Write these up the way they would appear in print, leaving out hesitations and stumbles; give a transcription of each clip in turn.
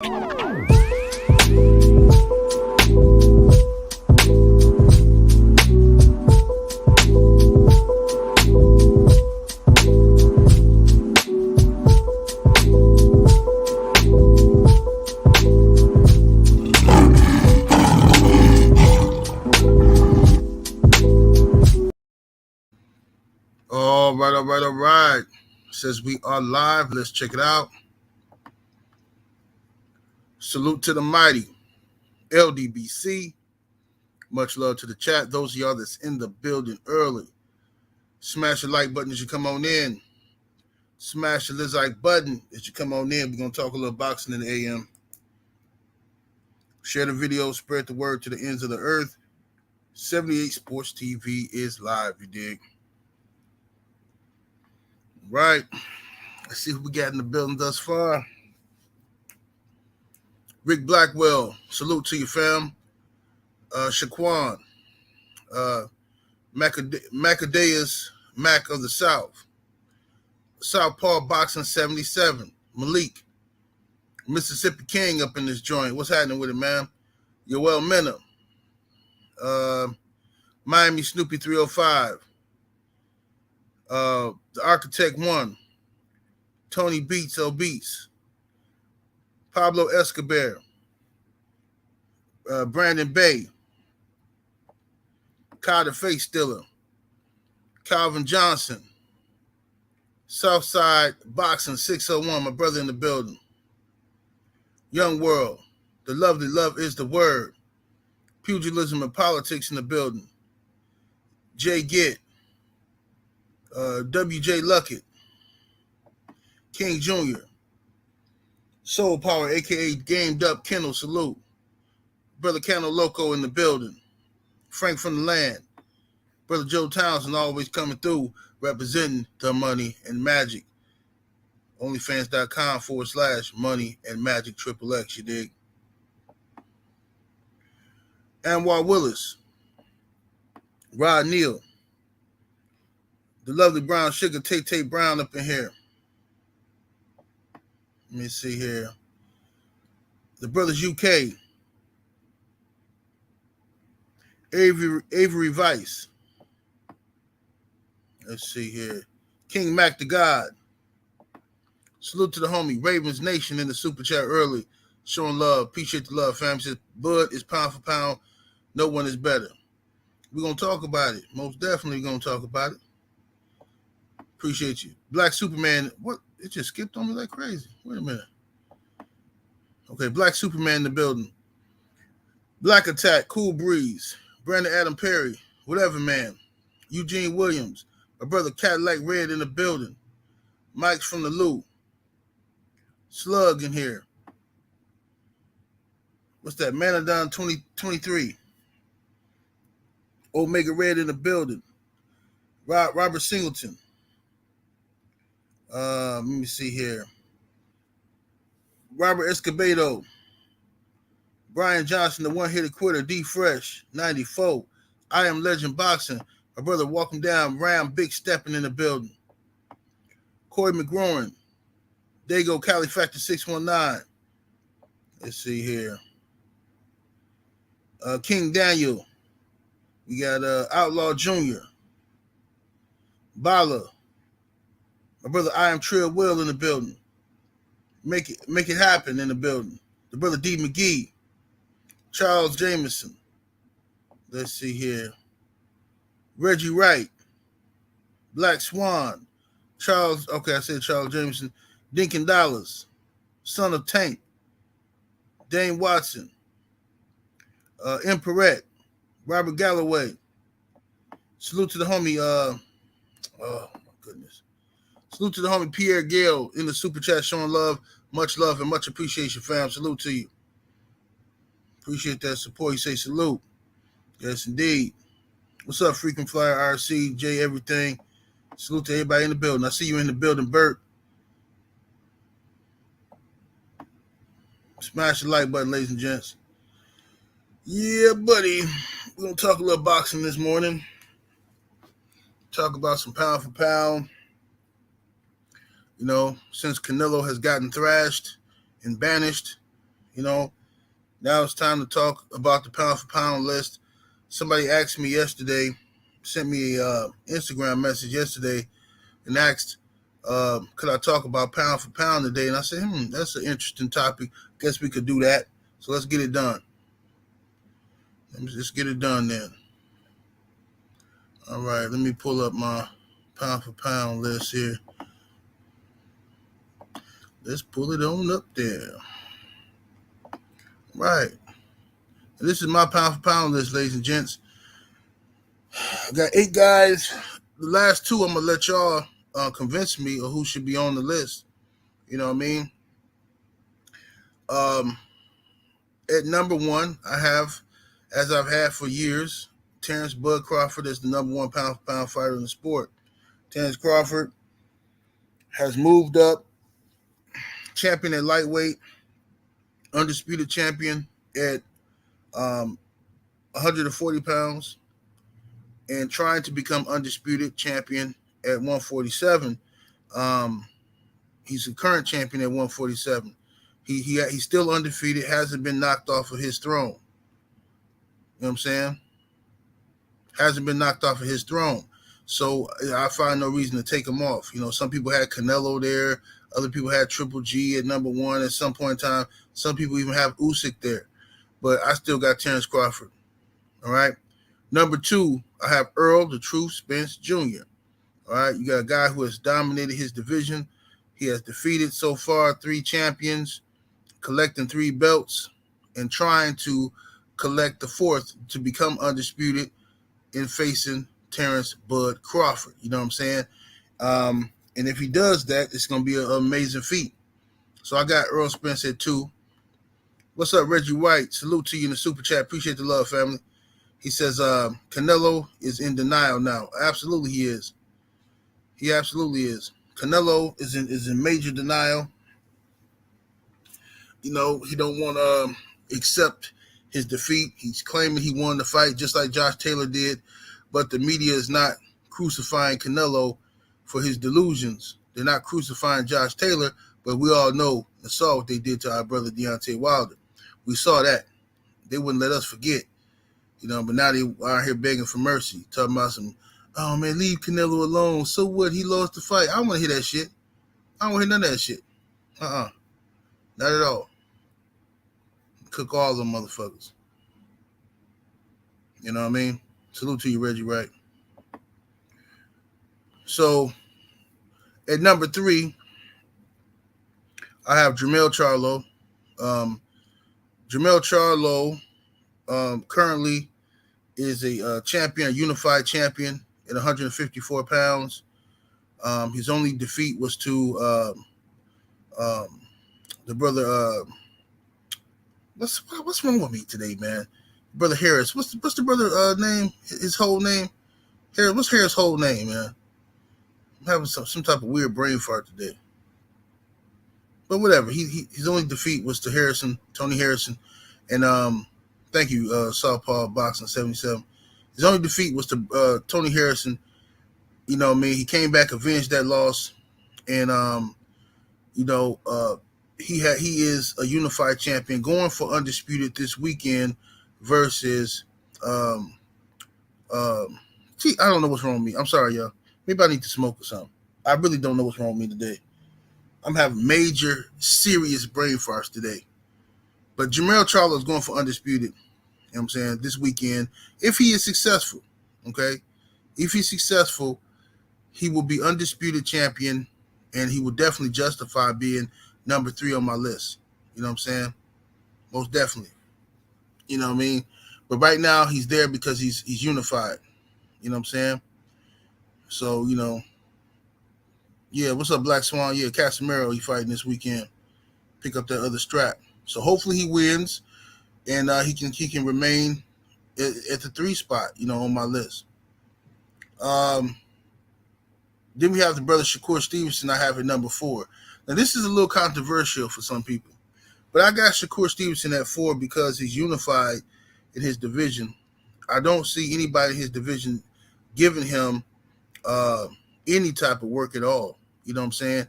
All right. Says we are live. Let's check it out. Salute to the mighty LDBC. Much love to the chat. Those of y'all that's in the building early. Smash the like button as you come on in. Smash the like button as you come on in. We're going to talk a little boxing in the AM. Share the video. Spread the word to the ends of the earth. 78 Sports TV is live, you dig? Right. Let's see who we got in the building thus far. Rick Blackwell, salute to you, fam. Shaquan, Macadayas, Mac of the South. Southpaw Boxing 77. Malik, Mississippi King up in this joint. What's happening with it, man? Yoel Mena. Miami Snoopy 305. The Architect 1. Tony Beats, O Beats. Pablo Escobar. Brandon Bay. Kyle the Face Stiller. Calvin Johnson. Southside Boxing 601, my brother in the building. Young World. The lovely love is the word. Pugilism and politics in the building. Jay Gitt. WJ Luckett. King Jr. Soul Power, a.k.a. Gamed Up Kendall, salute. Brother Cano Loco in the building. Frank from the land. Brother Joe Townsend always coming through, representing the money and magic. Onlyfans.com/money and magic XXX, you dig? Anwar Willis. Rod Neal. The lovely brown sugar, Tay Brown up in here. Let me see here. The Brothers UK. Avery Vice. Let's see here. King Mac the God. Salute to the homie. Ravens Nation in the super chat early. Showing love. Appreciate the love, fam. Says Bud is pound for pound. No one is better. We're going to talk about it. Most definitely going to talk about it. Appreciate you. Black Superman. What? It just skipped on me like crazy. Wait a minute. Okay, Black Superman in the building. Black Attack, Cool Breeze, Brandon Adam Perry, Whatever Man, Eugene Williams, my brother Cadillac Red in the building, Mike's from the Lou, Slug in here. What's that? Manadon 2023. Omega Red in the building. Robert Singleton. Let me see here. Robert Escobedo. Brian Johnson, the one-hitter quitter. D Fresh, 94. I Am Legend Boxing. My brother walking down. Ram Big stepping in the building. Corey McGroin. Dago Cali Factor 619. Let's see here. King Daniel. We got Outlaw Jr. Bala. My brother I Am Trill Will in the building. Make it happen in the building. The brother D McGee. Charles Jameson. Let's see here. Reggie Wright. Black Swan. I said Charles Jameson. Dinkin Dollars. Son of Tank. Dane Watson. Imperette. Robert Galloway. Salute to the homie. Oh my goodness. Salute to the homie Pierre Gale in the super chat, showing love, and much appreciation, fam. Salute to you. Appreciate that support. You say salute. Yes, indeed. What's up, Freaking Flyer, RC, J, everything. Salute to everybody in the building. I see you in the building, Bert. Smash the like button, ladies and gents. Yeah, buddy. We're going to talk a little boxing this morning. Talk about some pound for pound. You know, since Canelo has gotten thrashed and banished, Now it's time to talk about the pound for pound list. Somebody asked me yesterday, sent me a Instagram message yesterday, and asked, could I talk about pound for pound today? And I said, that's an interesting topic. Guess we could do that. So let's get it done. Let's get it done then. All right, let me pull up my pound for pound list here. Let's pull it on up there. Right. And this is my pound for pound list, ladies and gents. I got 8 guys. The last 2, I'm going to let y'all convince me of who should be on the list. You know what I mean? At number 1, I have, as I've had for years, Terence Bud Crawford is the number 1 pound for pound fighter in the sport. Terence Crawford has moved up, champion at lightweight, undisputed champion at 140 pounds, and trying to become undisputed champion at 147. He's a current champion at 147. He's still undefeated, hasn't been knocked off of his throne. You know what I'm saying? Hasn't been knocked off of his throne. So I find no reason to take him off. Some people had Canelo there. Other people had Triple G at number 1 at some point in time. Some people even have Usyk there. But I still got Terence Crawford. All right? Number 2, I have Earl the Truth Spence Jr. All right? You got a guy who has dominated his division. He has defeated so far 3 champions, collecting 3 belts, and trying to collect the 4th to become undisputed in facing Terence Bud Crawford. You know what I'm saying? And if he does that, it's going to be an amazing feat. So I got Earl Spence at 2. What's up, Reggie White? Salute to you in the super chat. Appreciate the love, family. He says Canelo is in denial now. Absolutely he is. He absolutely is. Canelo is in major denial. He don't want to accept his defeat. He's claiming he won the fight just like Josh Taylor did, but the media is not crucifying Canelo for his delusions. They're not crucifying Josh Taylor, but we all know and saw what they did to our brother Deontay Wilder. We saw that. They wouldn't let us forget, but now they are here begging for mercy, talking about some, oh man, leave Canelo alone. So what? He lost the fight. I don't want to hear that shit. I don't want to hear none of that shit. Not at all. Cook all them motherfuckers. You know what I mean? Salute to you, Reggie Wright. So, at number 3, I have Dremel Charlo. Jamal Charlo currently is a champion, a unified champion at 154 pounds. His only defeat was to the brother. What's wrong with me today, man? Brother Harris. What's the brother name? His whole name? Harris. What's Harris' whole name, man? I'm having some type of weird brain fart today. But whatever. His only defeat was to Tony Harrison, and thank you, Southpaw Boxing 77. His only defeat was to Tony Harrison. You know what I mean? He came back, avenged that loss, and he is a unified champion going for undisputed this weekend versus I don't know what's wrong with me. I'm sorry, y'all. Maybe I need to smoke or something. I really don't know what's wrong with me today. I'm having major, serious brain farts today. But Jamal Charlo is going for undisputed, you know what I'm saying, this weekend. If he is successful, okay? If he's successful, he will be undisputed champion, and he will definitely justify being number 3 on my list. You know what I'm saying? Most definitely. You know what I mean? But right now, he's there because he's unified. You know what I'm saying? So, yeah, what's up, Black Swan? Yeah, Casemiro, he fighting this weekend. Pick up that other strap. So hopefully he wins, and he can remain at the 3 spot, on my list. Then we have the brother Shakur Stevenson I have at number 4. Now, this is a little controversial for some people, but I got Shakur Stevenson at 4 because he's unified in his division. I don't see anybody in his division giving him any type of work at all. You know what I'm saying?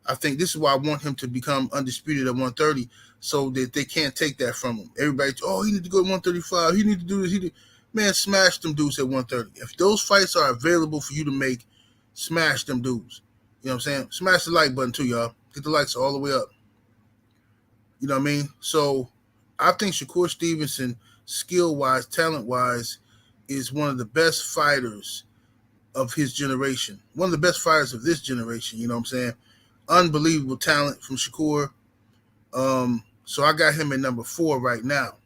I think this is why I want him to become undisputed at 130, so that they can't take that from him. Everybody, oh, he need to go to 135. He need to do this. Man, smash them dudes at 130. If those fights are available for you to make, smash them dudes. You know what I'm saying? Smash the like button too, y'all. Get the likes all the way up. You know what I mean? So I think Shakur Stevenson, skill-wise, talent-wise, is one of the best fighters of his generation. One of the best fighters of this generation, you know what I'm saying? Unbelievable talent from Shakur. So I got him at number 4 right now.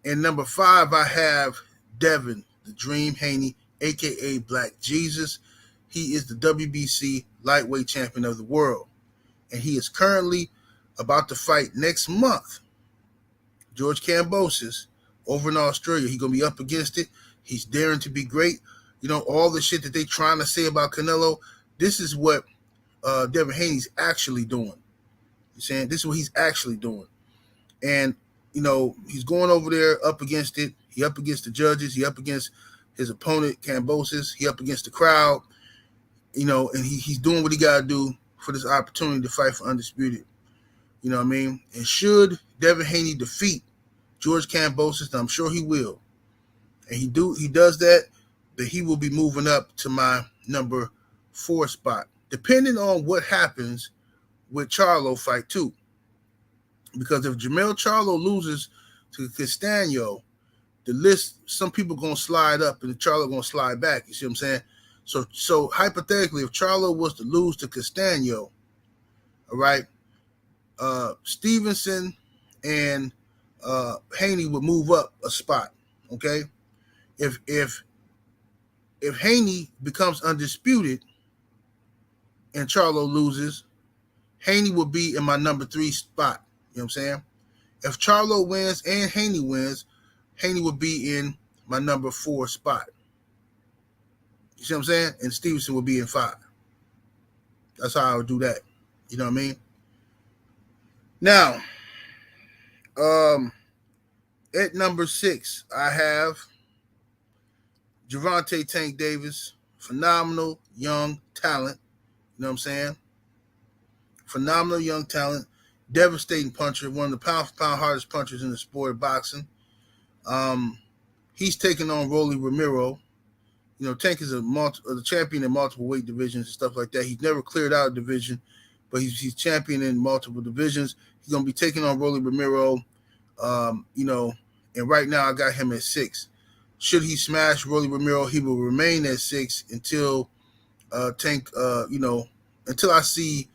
And number 5, I have Devin, the Dream Haney, a.k.a. Black Jesus. He is the WBC lightweight champion of the world. And he is currently about to fight next month George Kambosos over in Australia. He's going to be up against it. He's daring to be great. You know, all the shit that they trying to say about Canelo, this is what Devin Haney's actually doing. You saying this is what he's actually doing. And, you know, he's going over there up against it. He up against the judges. He up against his opponent, Kambosos. He up against the crowd. You know, and he's doing what he got to do for this opportunity to fight for Undisputed. You know what I mean? And should Devin Haney defeat George Kambosos, I'm sure he will, and he does that, then he will be moving up to my number 4 spot, depending on what happens with Charlo fight 2. Because if Jamal Charlo loses to Castano, the list, some people going to slide up and Charlo going to slide back. You see what I'm saying? So hypothetically, if Charlo was to lose to Castano, all right, Stevenson and Haney would move up a spot. Okay, if Haney becomes undisputed and Charlo loses, Haney will be in my number 3 spot. You know what I'm saying? If Charlo wins and Haney wins, Haney will be in my number 4 spot. You see what I'm saying? And Stevenson will be in 5. That's how I would do that. You know what I mean? Now, at number 6, I have Javonte Tank Davis, phenomenal young talent. You know what I'm saying? Phenomenal young talent, devastating puncher, one of the pound-for-pound hardest punchers in the sport of boxing. He's taking on Rolly Romero. You know, Tank is a champion in multiple weight divisions and stuff like that. He's never cleared out a division, but he's champion in multiple divisions. He's going to be taking on Rolly Romero, you know, and right now I got him at 6. Should he smash Rolly Romero, he will remain at 6 until Tank, you know, until I see,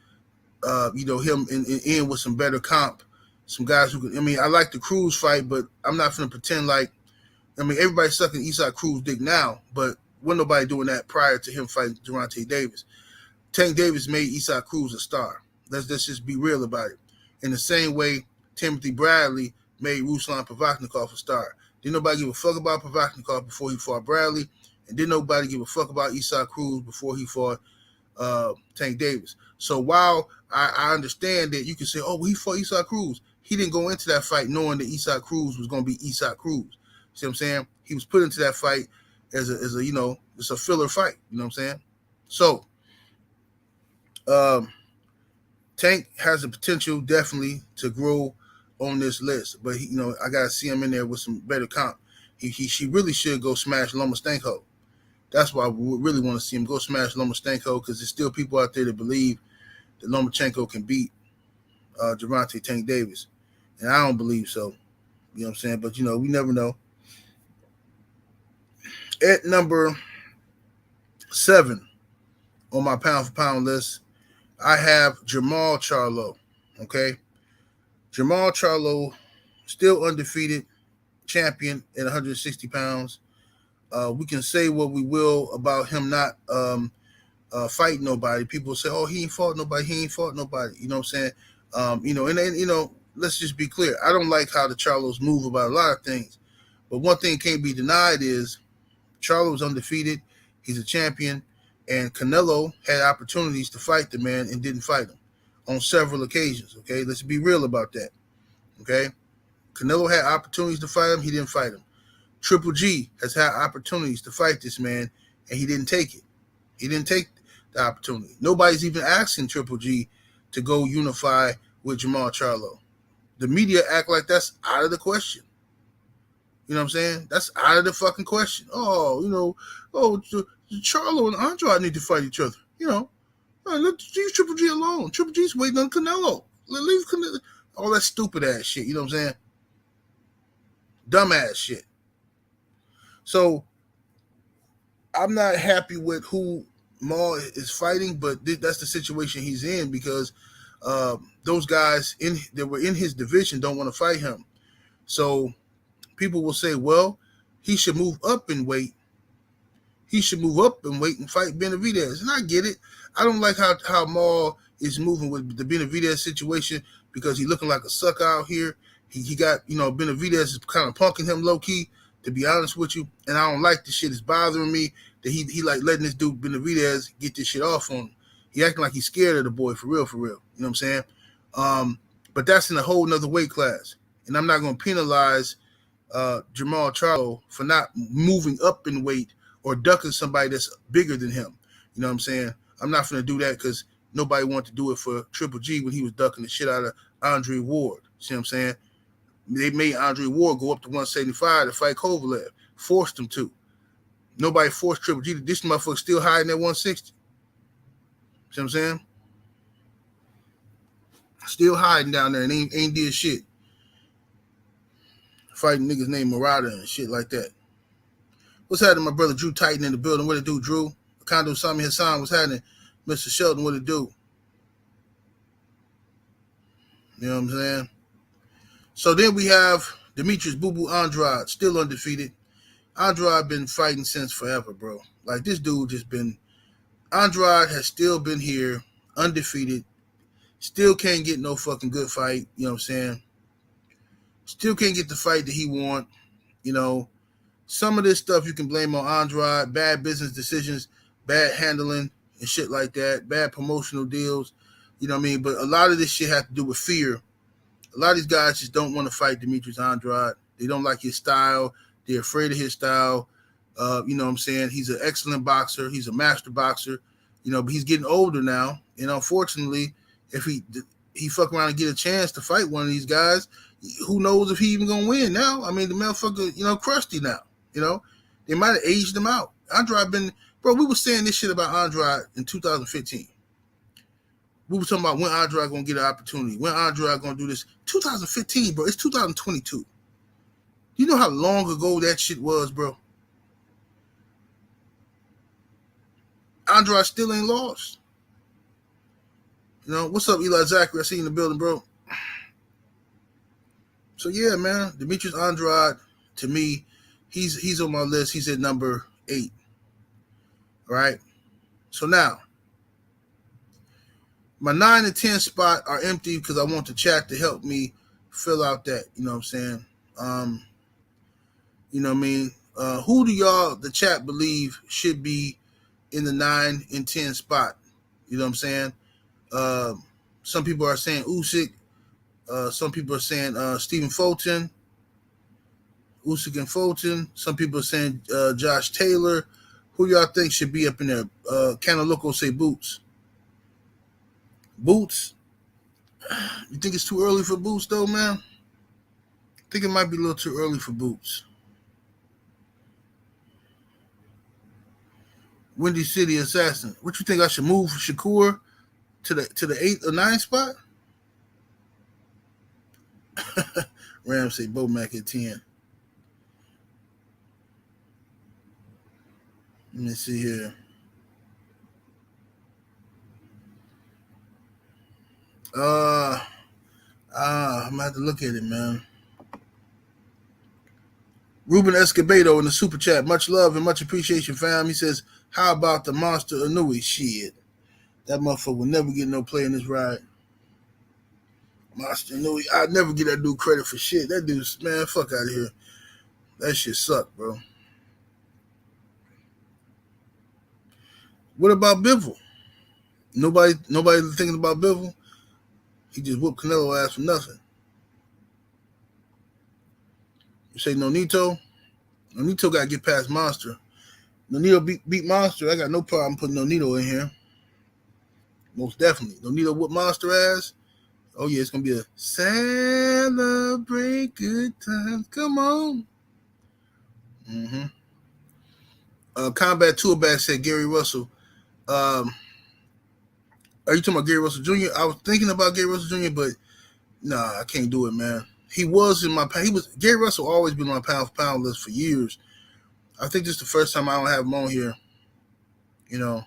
you know, him in with some better comp, some guys who can. I mean, I like the Cruz fight, but I'm not going to pretend like. I mean, everybody's sucking Eastside Cruz dick now, but wasn't nobody doing that prior to him fighting Javonte Davis. Tank Davis made Eastside Cruz a star. Let's just be real about it. In the same way, Timothy Bradley made Ruslan Provodnikov a star. Didn't nobody give a fuck about Provodnikov before he fought Bradley, and didn't nobody give a fuck about Eastside Cruz before he fought Tank Davis. So while I understand that you can say, oh, well, he fought Eastside Cruz, he didn't go into that fight knowing that Eastside Cruz was going to be Eastside Cruz. See what I'm saying? He was put into that fight as a you know, it's a filler fight. You know what I'm saying? So Tank has the potential definitely to grow on this list, but he, you know, I gotta see him in there with some better comp. She really should go smash Lomachenko. That's why we really want to see him go smash Lomachenko, because there's still people out there that believe that Lomachenko can beat Javonte Tank Davis, and I don't believe so. You know what I'm saying? But you know, we never know. At number 7 on my pound for pound list, I have Jamal Charlo. Okay, Jamal Charlo, still undefeated, champion at 160 pounds. We can say what we will about him not fighting nobody. People say, "Oh, he ain't fought nobody. He ain't fought nobody." You know what I'm saying? You know, and you know, let's just be clear. I don't like how the Charlos move about a lot of things, but one thing can't be denied is Charlo's undefeated. He's a champion, and Canelo had opportunities to fight the man and didn't fight him on several occasions. Okay, let's be real about that. Okay, Canelo had opportunities to fight him. He didn't fight him. Triple G has had opportunities to fight this man, and he didn't take it. He didn't take the opportunity. Nobody's even asking Triple G to go unify with Jamal Charlo. the media act like that's out of the question. You know what I'm saying? That's out of the fucking question. Oh, Charlo and Andrade need to fight each other. Leave Triple G alone. Triple G's waiting on Canelo. Leave Canelo. All that stupid ass shit. You know what I'm saying? Dumbass shit. So I'm not happy with who Maul is fighting, but that's the situation he's in because those guys that were in his division don't want to fight him. So people will say, well, he should move up in weight. He should move up and and fight Benavidez. And I get it. I don't like how Maul is moving with the Benavidez situation because he's looking like a sucker out here. He got, Benavidez is kind of punking him low key, to be honest with you. And I don't like this shit. It's bothering me that he like letting this dude Benavidez get this shit off on him. He acting like he's scared of the boy for real. You know what I'm saying? But that's in a whole nother weight class. And I'm not going to penalize Jamal Charlo for not moving up in weight or ducking somebody that's bigger than him. You know what I'm saying? I'm not going to do that because nobody wanted to do it for Triple G when he was ducking the shit out of Andre Ward. See what I'm saying? They made Andre Ward go up to 175 to fight Kovalev. Forced him to. Nobody forced Triple G. This motherfucker still hiding at 160. See what I'm saying? Still hiding down there and ain't did shit. Fighting niggas named Murata and shit like that. What's happening, my brother Drew Titan in the building? What it do, Drew? Kondo Sami Hassan, what's happening? Mr. Sheldon, what it do? You know what I'm saying? So then we have Demetrius Boo Boo Andrade, still undefeated. Andrade been fighting since forever, bro. Like, this dude just been... Andrade has still been here, undefeated. Still can't get no fucking good fight. You know what I'm saying? Still can't get the fight that he want. Some of this stuff you can blame on Andrade. Bad business decisions, bad handling, and shit like that. Bad promotional deals. You know what I mean? But a lot of this shit has to do with fear. A lot of these guys just don't want to fight Demetrius Andrade. They don't like his style. They're afraid of his style. You know what I'm saying? He's an excellent boxer. He's a master boxer. But he's getting older now. And unfortunately, if he fuck around and get a chance to fight one of these guys, who knows if he even gonna win now? I mean, the motherfucker, crusty now. They might have aged him out. Andrade we were saying this shit about Andrade in 2015. We were talking about when Andrade gonna get an opportunity, when Andrade gonna do this. 2015, bro. It's 2022. You know how long ago that shit was, bro? Andrade still ain't lost. What's up, Eli Zachary? I see you in the building, bro. So yeah, man, Demetrius Andrade, to me, he's on my list. He's at number 8. All right. So now, my 9 and 10 spot are empty because I want the chat to help me fill out that. You know what I'm saying? You know what I mean? Who do y'all, the chat, believe should be in the 9 and 10 spot? You know what I'm saying? Some people are saying Usyk. Some people are saying Stephen Fulton. Usyk and Fulton. Some people are saying Josh Taylor. Who y'all think should be up in there? Canaloco say Boots. Boots? You think it's too early for Boots, though, man? I think it might be a little too early for Boots. Windy City Assassin. What you think I should move Shakur to the 8 or 9 spot? Ram say Bo Mac at 10. Let me see here. I'm gonna have to look at it, man. Ruben Escobedo in the super chat. Much love and much appreciation, fam. He says, how about the Monster Anui? Shit. That motherfucker will never get no play in this ride. Monster Anui. I'd never get that dude credit for shit. That dude's, man, fuck out of here. That shit sucked, bro. What about Bivol? Nobody thinking about Bivol? He just whooped Canelo ass for nothing. You say Nonito? Nonito got to get past Monster. Nonito beat Monster. I got no problem putting Nonito in here. Most definitely. Nonito whoop Monster ass. Oh yeah, it's gonna be a celebrate good times. Come on. Combat Toolback said Gary Russell. Are you talking about Gary Russell Jr.? I was thinking about Gary Russell Jr., but nah, I can't do it, man. He was Gary Russell always been on my pound for pound list for years. I think this is the first time I don't have him on here. You know.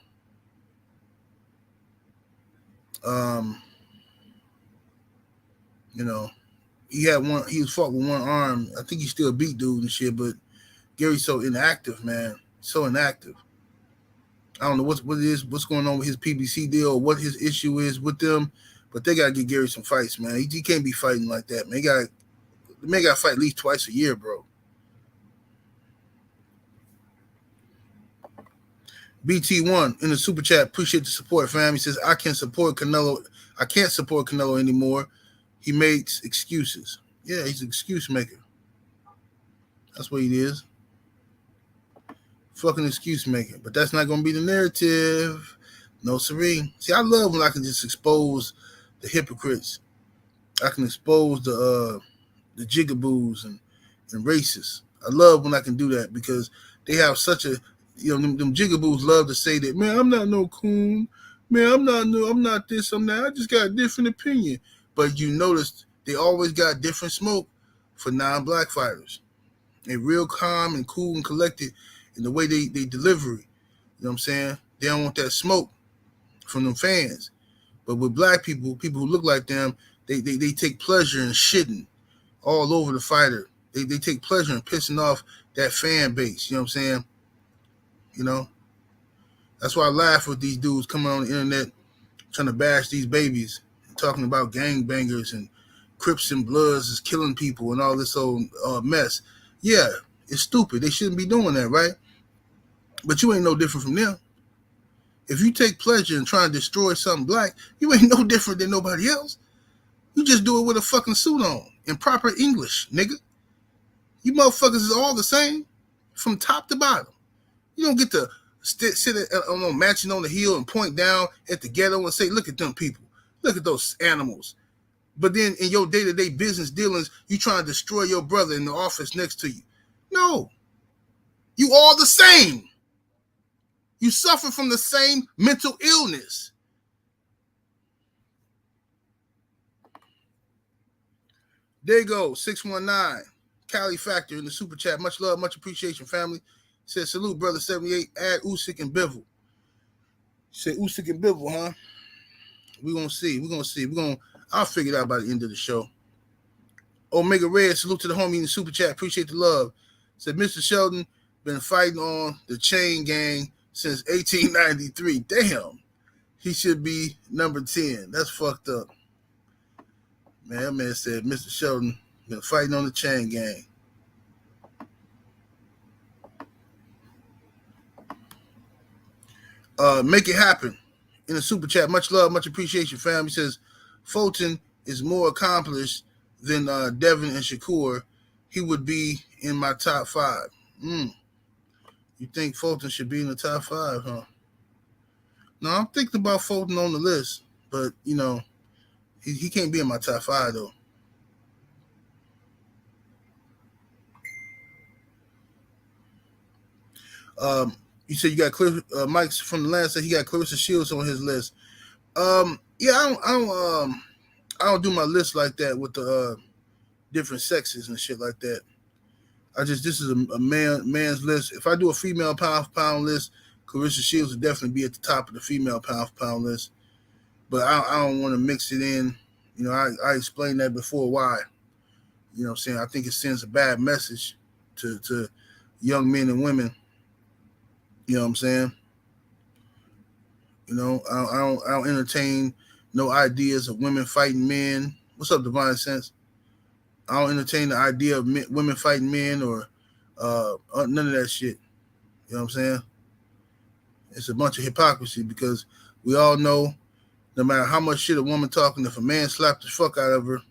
You know, he was fought with one arm. I think he still beat dude and shit, but Gary's so inactive, man. So inactive. I don't know what's going on with his PBC deal or what his issue is with them, but they gotta get Gary some fights, man. He can't be fighting like that, man. The man gotta fight at least twice a year, bro. BT1 in the super chat, appreciate the support, fam. He says, I can't support Canelo anymore. He makes excuses. Yeah, he's an excuse maker. That's what he is. Fucking excuse maker. But that's not going to be the narrative. No siree. See, I love when I can just expose the hypocrites. I can expose the jigaboos and racists. I love when I can do that because they have such a, them jigaboos love to say that, man, I'm not no coon. Man, I'm not this, I'm that. I just got a different opinion. But you notice they always got different smoke for non-black fighters. They're real calm and cool and collected in the way they deliver it. You know what I'm saying? They don't want that smoke from them fans. But with black people who look like them, they take pleasure in shitting all over the fighter. They take pleasure in pissing off that fan base. You know what I'm saying? You know? That's why I laugh with these dudes coming on the internet trying to bash these babies, talking about gangbangers and Crips and Bloods is killing people and all this old mess. Yeah, it's stupid. They shouldn't be doing that, right? But you ain't no different from them. If you take pleasure in trying to destroy something black, you ain't no different than nobody else. You just do it with a fucking suit on in proper English, nigga. You motherfuckers is all the same from top to bottom. You don't get to sit matching on the hill and point down at the ghetto and say, look at them people. Look at those animals. But then in your day-to-day business dealings, you trying to destroy your brother in the office next to you. No. You all the same. You suffer from the same mental illness. There you go, 619. Cali Factor in the super chat. Much love, much appreciation, family. Says, salute, brother 78. Add Usyk and Bivol. Say Usyk and Bivol, huh? We're going to see. I'll figure it out by the end of the show. Omega Red, salute to the homie in the super chat. Appreciate the love. Said, Mr. Sheldon been fighting on the chain gang since 1893. Damn. He should be number 10. That's fucked up. Man, that man said, Mr. Sheldon been fighting on the chain gang. Make it happen in the super chat. Much love, much appreciation, fam. He says, Fulton is more accomplished than Devin and Shakur. He would be in my top 5. You think Fulton should be in the top 5, huh? No, I'm thinking about Fulton on the list, but, he can't be in my top 5, though. You said you got Mike's from the last said he got Clarissa Shields on his list. Yeah, I don't do my list like that with the different sexes and shit like that. This is a man's list. If I do a female pound for pound list, Clarissa Shields would definitely be at the top of the female pound for pound list. But I don't want to mix it in. I explained that before why. You know what I'm saying? I think it sends a bad message to young men and women. You know what I'm saying? I don't entertain no ideas of women fighting men. What's up, Divine Sense? I don't entertain the idea of women fighting men or none of that shit. You know what I'm saying? It's a bunch of hypocrisy because we all know no matter how much shit a woman talking, if a man slapped the fuck out of her,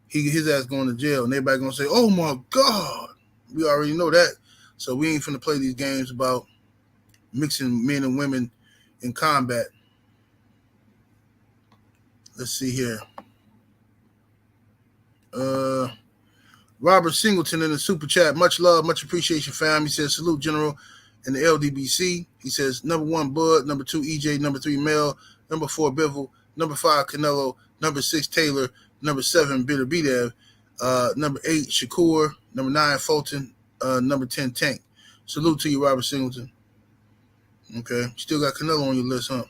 his ass going to jail. And everybody going to say, oh my God. We already know that. So we ain't finna play these games about mixing men and women in combat. Let's see here. Robert Singleton in the super chat. Much love, much appreciation, fam. He says, salute, General, and the LDBC. He says, number 1, Bud. Number 2, EJ. Number 3, Mel. Number 4, Bivol. Number 5, Canelo. Number 6, Taylor. Number 7, Bitter Bedev. Number 8, Shakur. Number 9, Fulton. Number 10, Tank. Salute to you, Robert Singleton. Okay. Still got Canelo on your list, huh?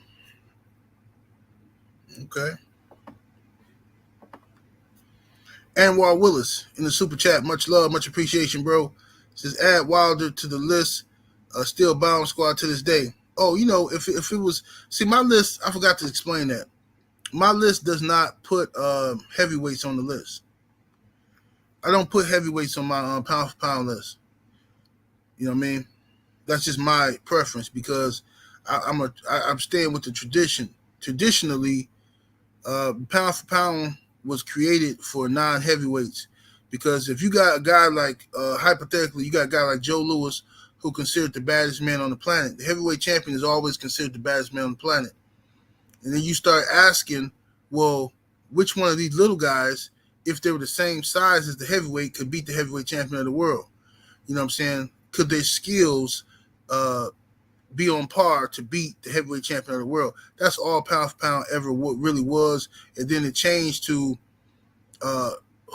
Okay. Anwar Willis in the super chat. Much love, much appreciation, bro. Says add Wilder to the list. Still Bomb Squad to this day. Oh, you know, if it was, see, my list, I forgot to explain that. My list does not put heavyweights on the list. I don't put heavyweights on my pound for pound list. You know what I mean? That's just my preference because I'm staying with the tradition. Traditionally, pound for pound was created for non-heavyweights because if you got a guy like, hypothetically, you got a guy like Joe Louis who considered the baddest man on the planet. The heavyweight champion is always considered the baddest man on the planet. And then you start asking, well, which one of these little guys, if they were the same size as the heavyweight, could beat the heavyweight champion of the world? You know what I'm saying? Could their skills be on par to beat the heavyweight champion of the world? That's all pound for pound ever really was. And then it changed to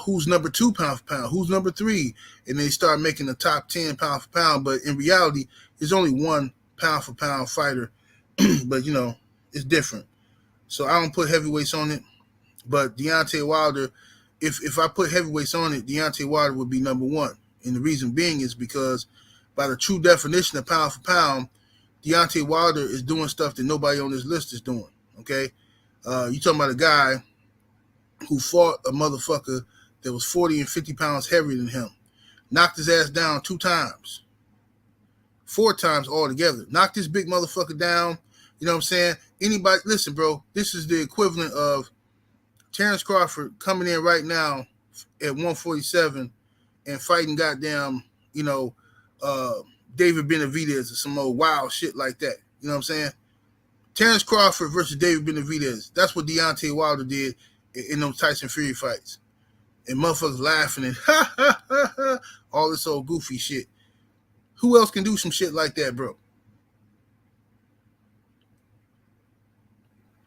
who's number 2 pound for pound, who's number 3, and they start making the top 10 pound for pound. But in reality, there's only one pound for pound fighter. But, you know, it's different. So I don't put heavyweights on it. But Deontay Wilder, if I put heavyweights on it, Deontay Wilder would be number 1. And the reason being is because by the true definition of pound for pound, Deontay Wilder is doing stuff that nobody on this list is doing, okay? You talking about a guy who fought a motherfucker that was 40 and 50 pounds heavier than him, knocked his ass down 2 times, 4 times altogether, knocked this big motherfucker down, you know what I'm saying? Anybody, listen, bro, this is the equivalent of Terence Crawford coming in right now at 147 and fighting goddamn, you know, David Benavidez or some old wild shit like that. You know what I'm saying? Terence Crawford versus David Benavidez. That's what Deontay Wilder did in those Tyson Fury fights. And motherfuckers laughing and ha, ha, ha, ha, all this old goofy shit. Who else can do some shit like that, bro?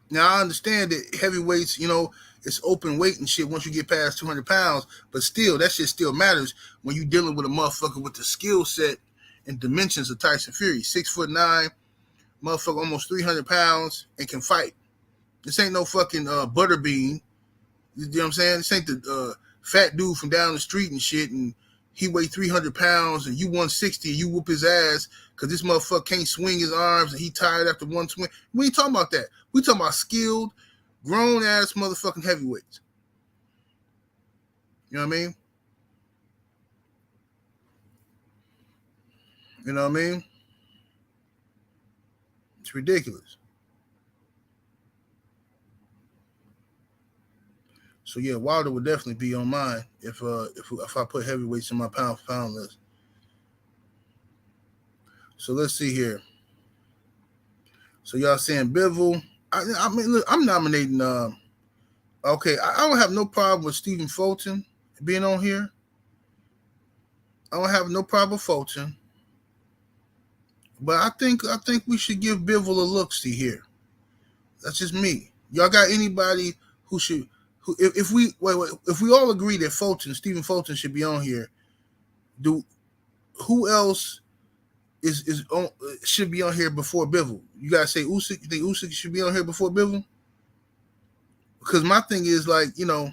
Now, I understand that heavyweights, you know, it's open weight and shit once you get past 200 pounds, but still, that shit still matters when you're dealing with a motherfucker with the skill set and dimensions of Tyson Fury. 6'9", motherfucker almost 300 pounds and can fight. This ain't no fucking butterbean. You know what I'm saying? This ain't the fat dude from down the street and shit, and he weigh 300 pounds and you 160 and you whoop his ass because this motherfucker can't swing his arms and he tired after one swing. We ain't talking about that. We talking about skilled, grown-ass motherfucking heavyweights. You know what I mean? You know what I mean? It's ridiculous. So yeah, Wilder would definitely be on mine if I put heavyweights in my pound for pound list. So let's see here. So y'all saying Bivol? I mean, look, I'm nominating. Okay, I don't have no problem with Stephen Fulton being on here. I don't have no problem with Fulton, but I think we should give Bivol a look-see here. That's just me. Y'all got anybody who should? If we all agree that Stephen Fulton should be on here, who else should be on here before Bivol? You guys say Usyk. You think Usyk should be on here before Bivol? Because my thing is, like, you know,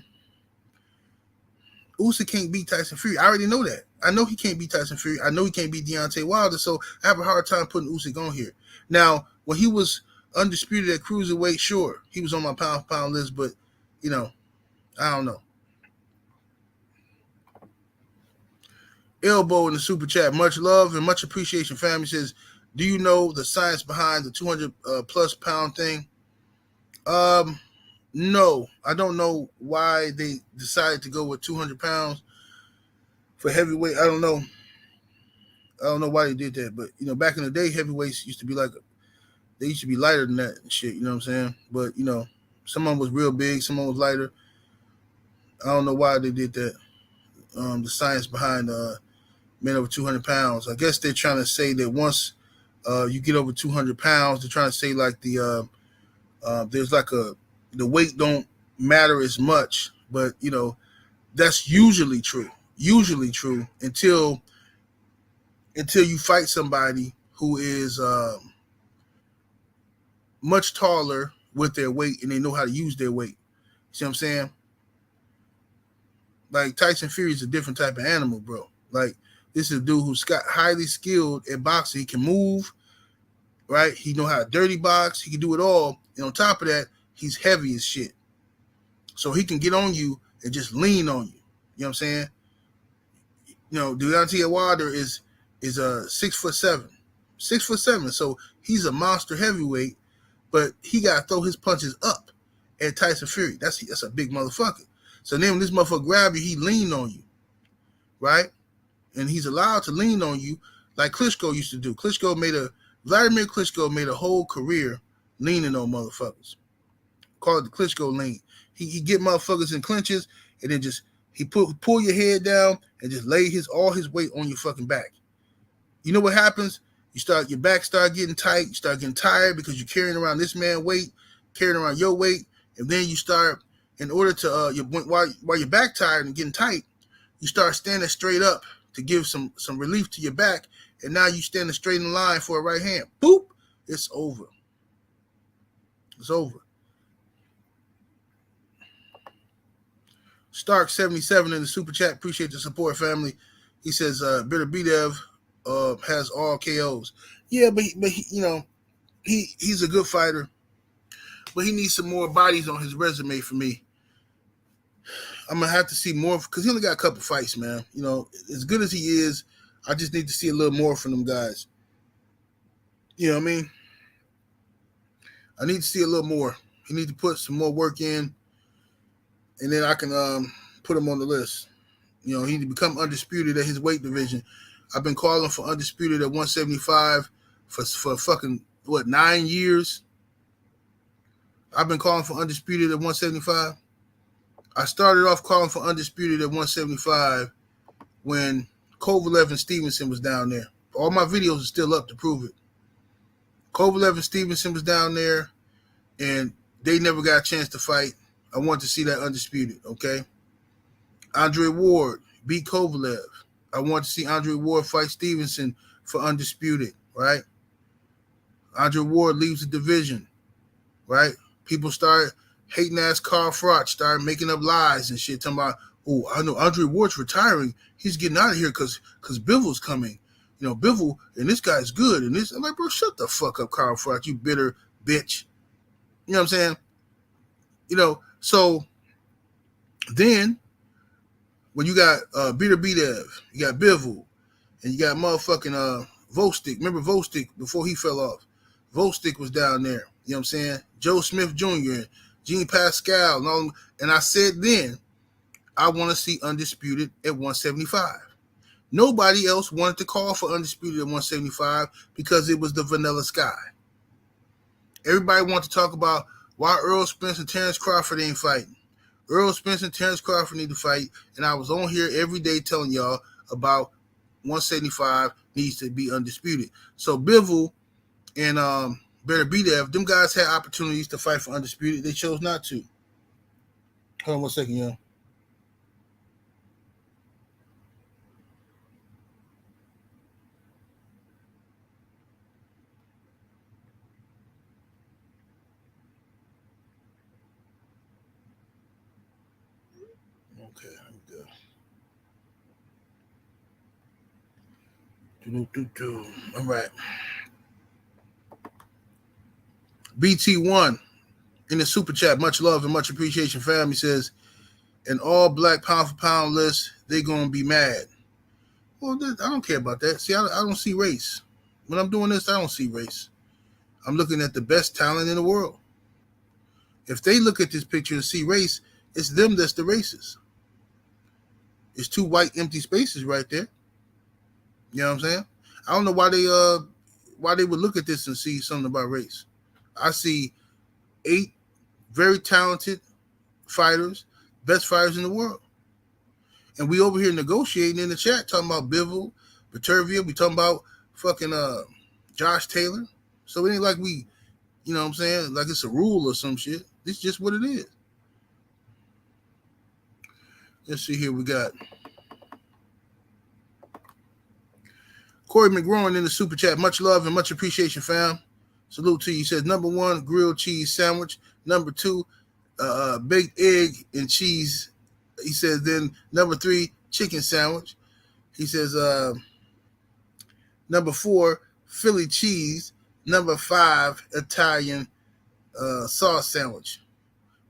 Usyk can't beat Tyson Fury. I already know that. I know he can't beat Tyson Fury. I know he can't beat Deontay Wilder. So I have a hard time putting Usyk on here. Now, when he was undisputed at cruiserweight, sure, he was on my pound for pound list, but you know, I don't know. Elbow in the super chat. Much love and much appreciation, family. Says, do you know the science behind the 200 plus pound thing? No, I don't know why they decided to go with 200 pounds for heavyweight. I don't know why they did that, but you know, back in the day, heavyweights used to be they used to be lighter than that and shit. You know what I'm saying? But you know, some of them was real big, some of them was lighter. I don't know why they did that. The science behind men over 200 pounds. I guess they're trying to say that once you get over 200 pounds, they're trying to say like there's like the weight don't matter as much, but you know that's usually true. Usually true until you fight somebody who is much taller with their weight and they know how to use their weight. See what I'm saying? Like Tyson Fury is a different type of animal, bro. Like this is a dude who's got highly skilled at boxing. He can move, right? He know how to dirty box. He can do it all. And on top of that, he's heavy as shit. So he can get on you and just lean on you. You know what I'm saying? You know, Deontay Wilder is 6'7", 6'7". So he's a monster heavyweight, but he got to throw his punches up at Tyson Fury. That's a big motherfucker. So then when this motherfucker grab you, he lean on you, right? And he's allowed to lean on you like Klitschko used to do. Vladimir Klitschko made a whole career leaning on motherfuckers. Call it the Klitschko lean. He get motherfuckers in clinches and then just he pull your head down and just lay all his weight on your fucking back. You know what happens? Your back start getting tight. You start getting tired because you're carrying around this man's weight, carrying around your weight, and then you start, in order to while your back tired and getting tight, you start standing straight up to give some relief to your back, and now you standing straight in line for a right hand. Boop, it's over. It's over. Stark 77 in the super chat. Appreciate the support, family. He says, Bitter B-Dev has all KOs. Yeah, but he, you know, he's a good fighter, but he needs some more bodies on his resume for me. I'm gonna have to see more because he only got a couple fights, man. You know, as good as he is, I just need to see a little more from them guys. You know what I mean? I need to see a little more. He needs to put some more work in, and then I can put him on the list. You know, he need to become undisputed at his weight division. I've been calling for undisputed at 175 for fucking 9 years. I've been calling for undisputed at 175. I started off calling for undisputed at 175 when Kovalev and Stevenson was down there. All my videos are still up to prove it. Kovalev and Stevenson was down there, and they never got a chance to fight. I want to see that undisputed, okay? Andre Ward beat Kovalev. I want to see Andre Ward fight Stevenson for undisputed, right? Andre Ward leaves the division, right? People start hating ass Carl Froch, started making up lies and shit, talking about, oh, I know Andre Ward's retiring. He's getting out of here because Bivol's coming. You know, Bivol, and this guy's good. And this, I'm like, bro, shut the fuck up, Carl Froch, you bitter bitch. You know what I'm saying? You know, so then when you got Bitter B-Dev, you got Bivol, and you got motherfucking Vostik. Remember Vostik before he fell off? Vostik was down there. You know what I'm saying? Joe Smith Jr. and Gene Pascal and all. And I said then, I want to see undisputed at 175. Nobody else wanted to call for undisputed at 175 because it was the vanilla sky. Everybody wanted to talk about why Earl Spence and Terence Crawford ain't fighting. Earl Spence and Terence Crawford need to fight, and I was on here every day telling y'all about 175 needs to be undisputed. So Bivol and Bitter B-Dev, them guys had opportunities to fight for undisputed. They chose not to. Hold on 1 second, y'all. Okay, here we go. All right. BT1 in the super chat, much love and much appreciation, fam. He says, an all black pound for pound list, they're going to be mad. Well, I don't care about that. See, I don't see race. When I'm doing this, I don't see race. I'm looking at the best talent in the world. If they look at this picture and see race, it's them that's the racist. It's two white empty spaces right there. You know what I'm saying? I don't know why they would look at this and see something about race. I see 8 very talented fighters Best fighters in the world. And we over here negotiating in the chat, talking about Bivol, Vitervia. We talking about fucking Josh Taylor. So it ain't like we, you know what I'm saying, like it's a rule or some shit. It's just what it is. Let's see here. We got Corey McGraw in the super chat. Much love and much appreciation, fam. Salute to you. He says, number 1, grilled cheese sandwich. Number 2, baked egg and cheese. He says, then number 3, chicken sandwich. He says, number 4, Philly cheese. Number 5, Italian sauce sandwich.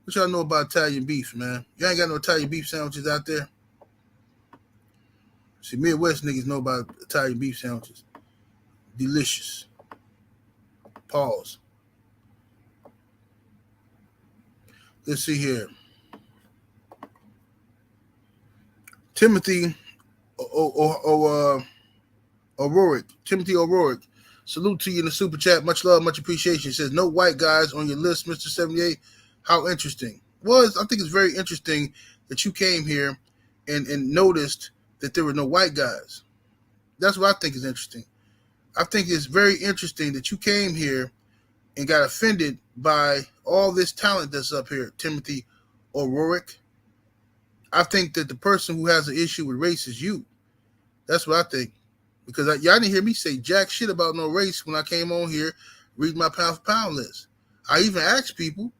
What y'all know about Italian beef, man? Y'all ain't got no Italian beef sandwiches out there? See, Midwest niggas know about Italian beef sandwiches. Delicious. Pause. Let's see here. Timothy O'Rourke. Timothy O'Rourke. Salute to you in the super chat. Much love, much appreciation. It says, no white guys on your list, Mr. 78. How interesting. Well, I think it's very interesting that you came here and noticed that there were no white guys. That's what I think is interesting. I think it's very interesting that you came here and got offended by all this talent that's up here, Timothy O'Rourke. I think that the person who has an issue with race is you. That's what I think. Because y'all didn't hear me say jack shit about no race when I came on here reading my pound for pound list. I even asked people,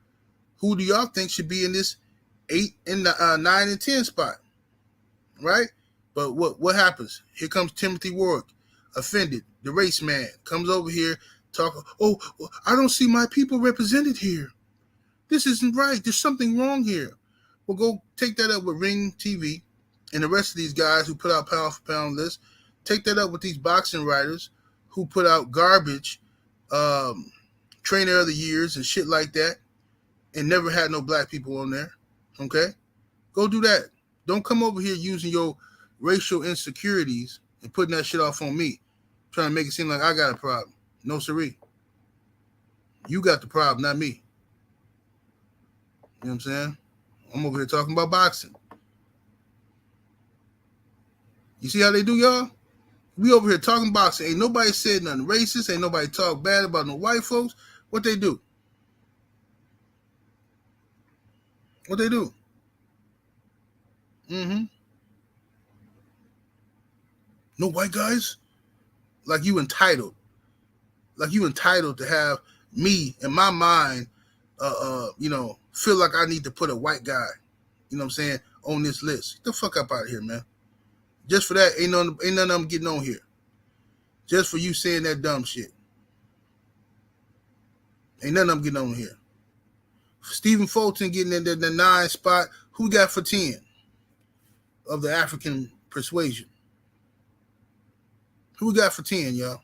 who do y'all think should be in this 8 and 9 and 10 spot? Right? But what happens? Here comes Timothy O'Rourke, offended. The race man comes over here, talking, oh, I don't see my people represented here. This isn't right. There's something wrong here. Well, go take that up with Ring TV and the rest of these guys who put out pound for pound lists. Take that up with these boxing writers who put out garbage, trainer of the years and shit like that, and never had no black people on there. Okay? Go do that. Don't come over here using your racial insecurities and putting that shit off on me, trying to make it seem like I got a problem. No, siree. You got the problem, not me. You know what I'm saying? I'm over here talking about boxing. You see how they do, y'all? We over here talking boxing. Ain't nobody said nothing racist. Ain't nobody talk bad about no white folks. What they do? What they do? No white guys? Like you entitled. Like you entitled to have me in my mind, feel like I need to put a white guy, you know what I'm saying, on this list. Get the fuck up out of here, man. Just for that, ain't none of them getting on here. Just for you saying that dumb shit. Ain't none of them getting on here. Stephen Fulton getting in the 9 spot. Who we got for 10 of the African persuasion? Who we got for 10, y'all?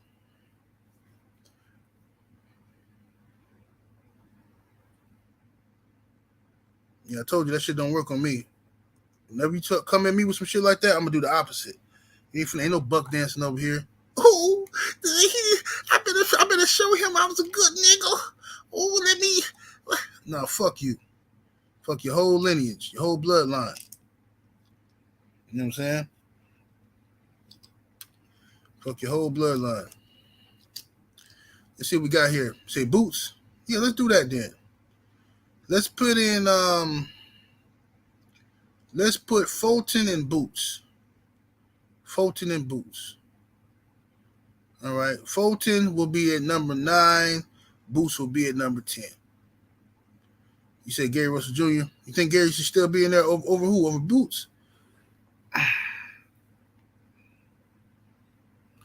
Yeah, I told you that shit don't work on me. Whenever you come at me with some shit like that, I'm going to do the opposite. Ain't no buck dancing over here. Oh, I better show him I was a good nigga. Oh, let me. No, fuck you. Fuck your whole lineage, your whole bloodline. You know what I'm saying? Fuck your whole bloodline. Let's see what we got here. Say boots. Yeah, let's do that then. Let's put in let's put Fulton and Boots. Fulton and Boots. All right. Fulton will be at number 9. Boots will be at number 10. You said Gary Russell Jr. You think Gary should still be in there over who? Over Boots?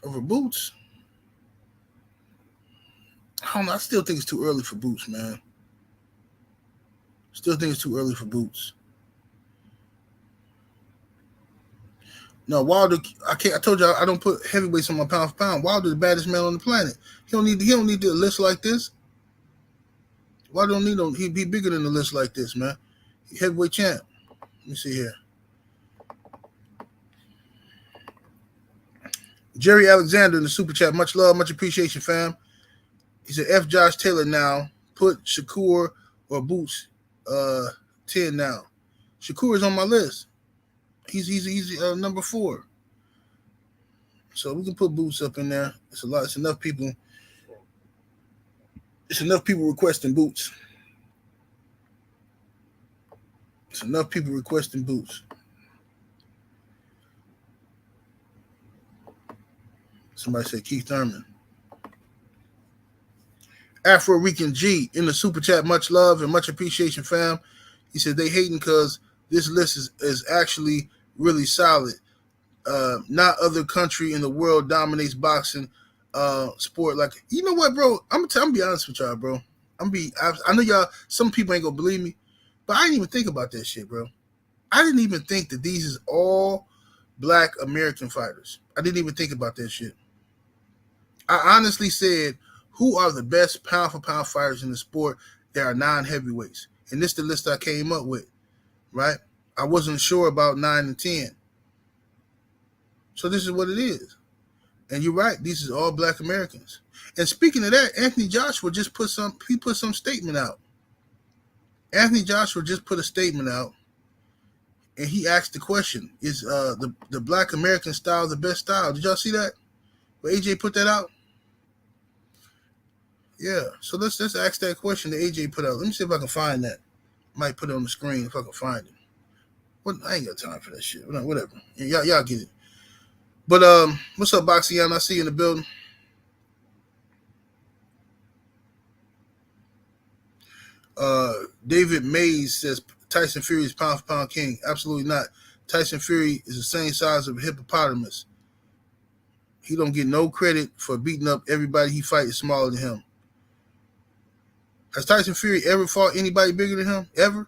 Over Boots? I don't know. I still think it's too early for Boots, man. Still think it's too early for Boots. No, Wilder. I told you I don't put heavyweights on my pound for pound. Wilder, the baddest man on the planet. He don't need a list like this. Wilder don't need no. He'd be bigger than a list like this, man. He heavyweight champ. Let me see here. Jerry Alexander in the super chat. Much love, much appreciation, fam. He said, F Josh Taylor now. Put Shakur or Boots 10 now. Shakur is on my list. He's number 4. So we can put Boots up in there. It's a lot. It's enough people. It's enough people requesting Boots. It's enough people requesting Boots. Somebody said Keith Thurman. Afro-Rican G in the super chat. Much love and much appreciation, fam. He said they hating because this list is actually really solid. Not other country in the world dominates boxing sport. Like, you know what, bro? I'm gonna be honest with y'all, bro. I know y'all, some people ain't gonna believe me, but I didn't even think about that shit, bro. I didn't even think that these is all black American fighters. I didn't even think about that shit. I honestly said, who are the best pound for pound fighters in the sport that are non-heavyweights? And this is the list I came up with, right? I wasn't sure about 9 and 10. So this is what it is. And you're right, these is all black Americans. And speaking of that, Anthony Joshua just put some statement out. Anthony Joshua just put a statement out, and he asked the question, is the black American style the best style? Did y'all see that? Where AJ put that out? Yeah. So let's ask that question that AJ put out. Let me see if I can find that. Might put it on the screen if I can find it. What? I ain't got time for that shit. Whatever. Y'all get it. But what's up, Boxy? I see you in the building. David Mays says Tyson Fury is pound for pound king. Absolutely not. Tyson Fury is the same size of a hippopotamus. He don't get no credit for beating up everybody he fights smaller than him. Has Tyson Fury ever fought anybody bigger than him? Ever?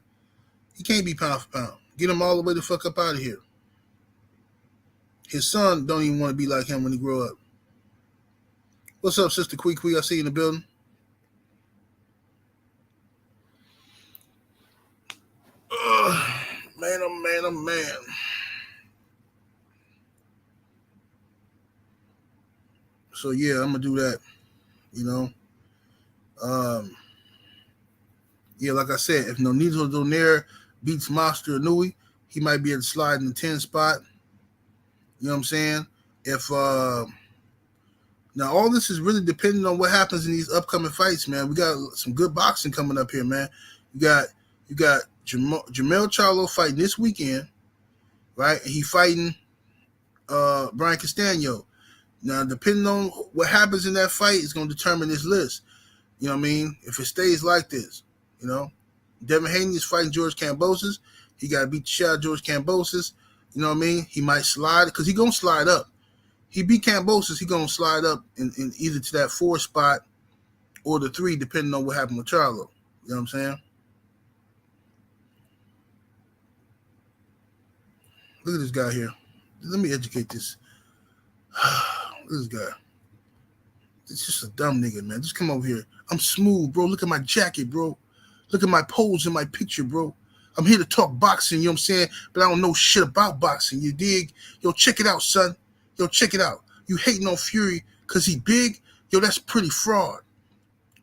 He can't be pound for pound. Get him all the way the fuck up out of here. His son don't even want to be like him when he grow up. What's up, Sister Quee? I see you in the building. Man. So yeah, I'm gonna do that. You know. Yeah, like I said, if Nonito Donaire beats Monster Inouye, he might be able to slide in the 10 spot. You know what I'm saying? If now all this is really depending on what happens in these upcoming fights, man. We got some good boxing coming up here, man. You got Jamal Charlo fighting this weekend, right? And he fighting Brian Castano. Now, depending on what happens in that fight, is going to determine this list. You know what I mean? If it stays like this, you know, Devin Haney is fighting George Kambosos. He got to beat the shit out of George Kambosos. You know what I mean? He might slide because he's going to slide up. He beat Kambosos, he's going to slide up in either to that 4 spot or the 3, depending on what happened with Charlo. You know what I'm saying? Look at this guy here. Let me educate this. Look at this guy. It's just a dumb nigga, man. Just come over here. I'm smooth, bro. Look at my jacket, bro. Look at my pose in my picture, bro. I'm here to talk boxing, you know what I'm saying? But I don't know shit about boxing, you dig? Yo, check it out, son. Yo, check it out. You hating on Fury because he big? Yo, that's pretty fraud.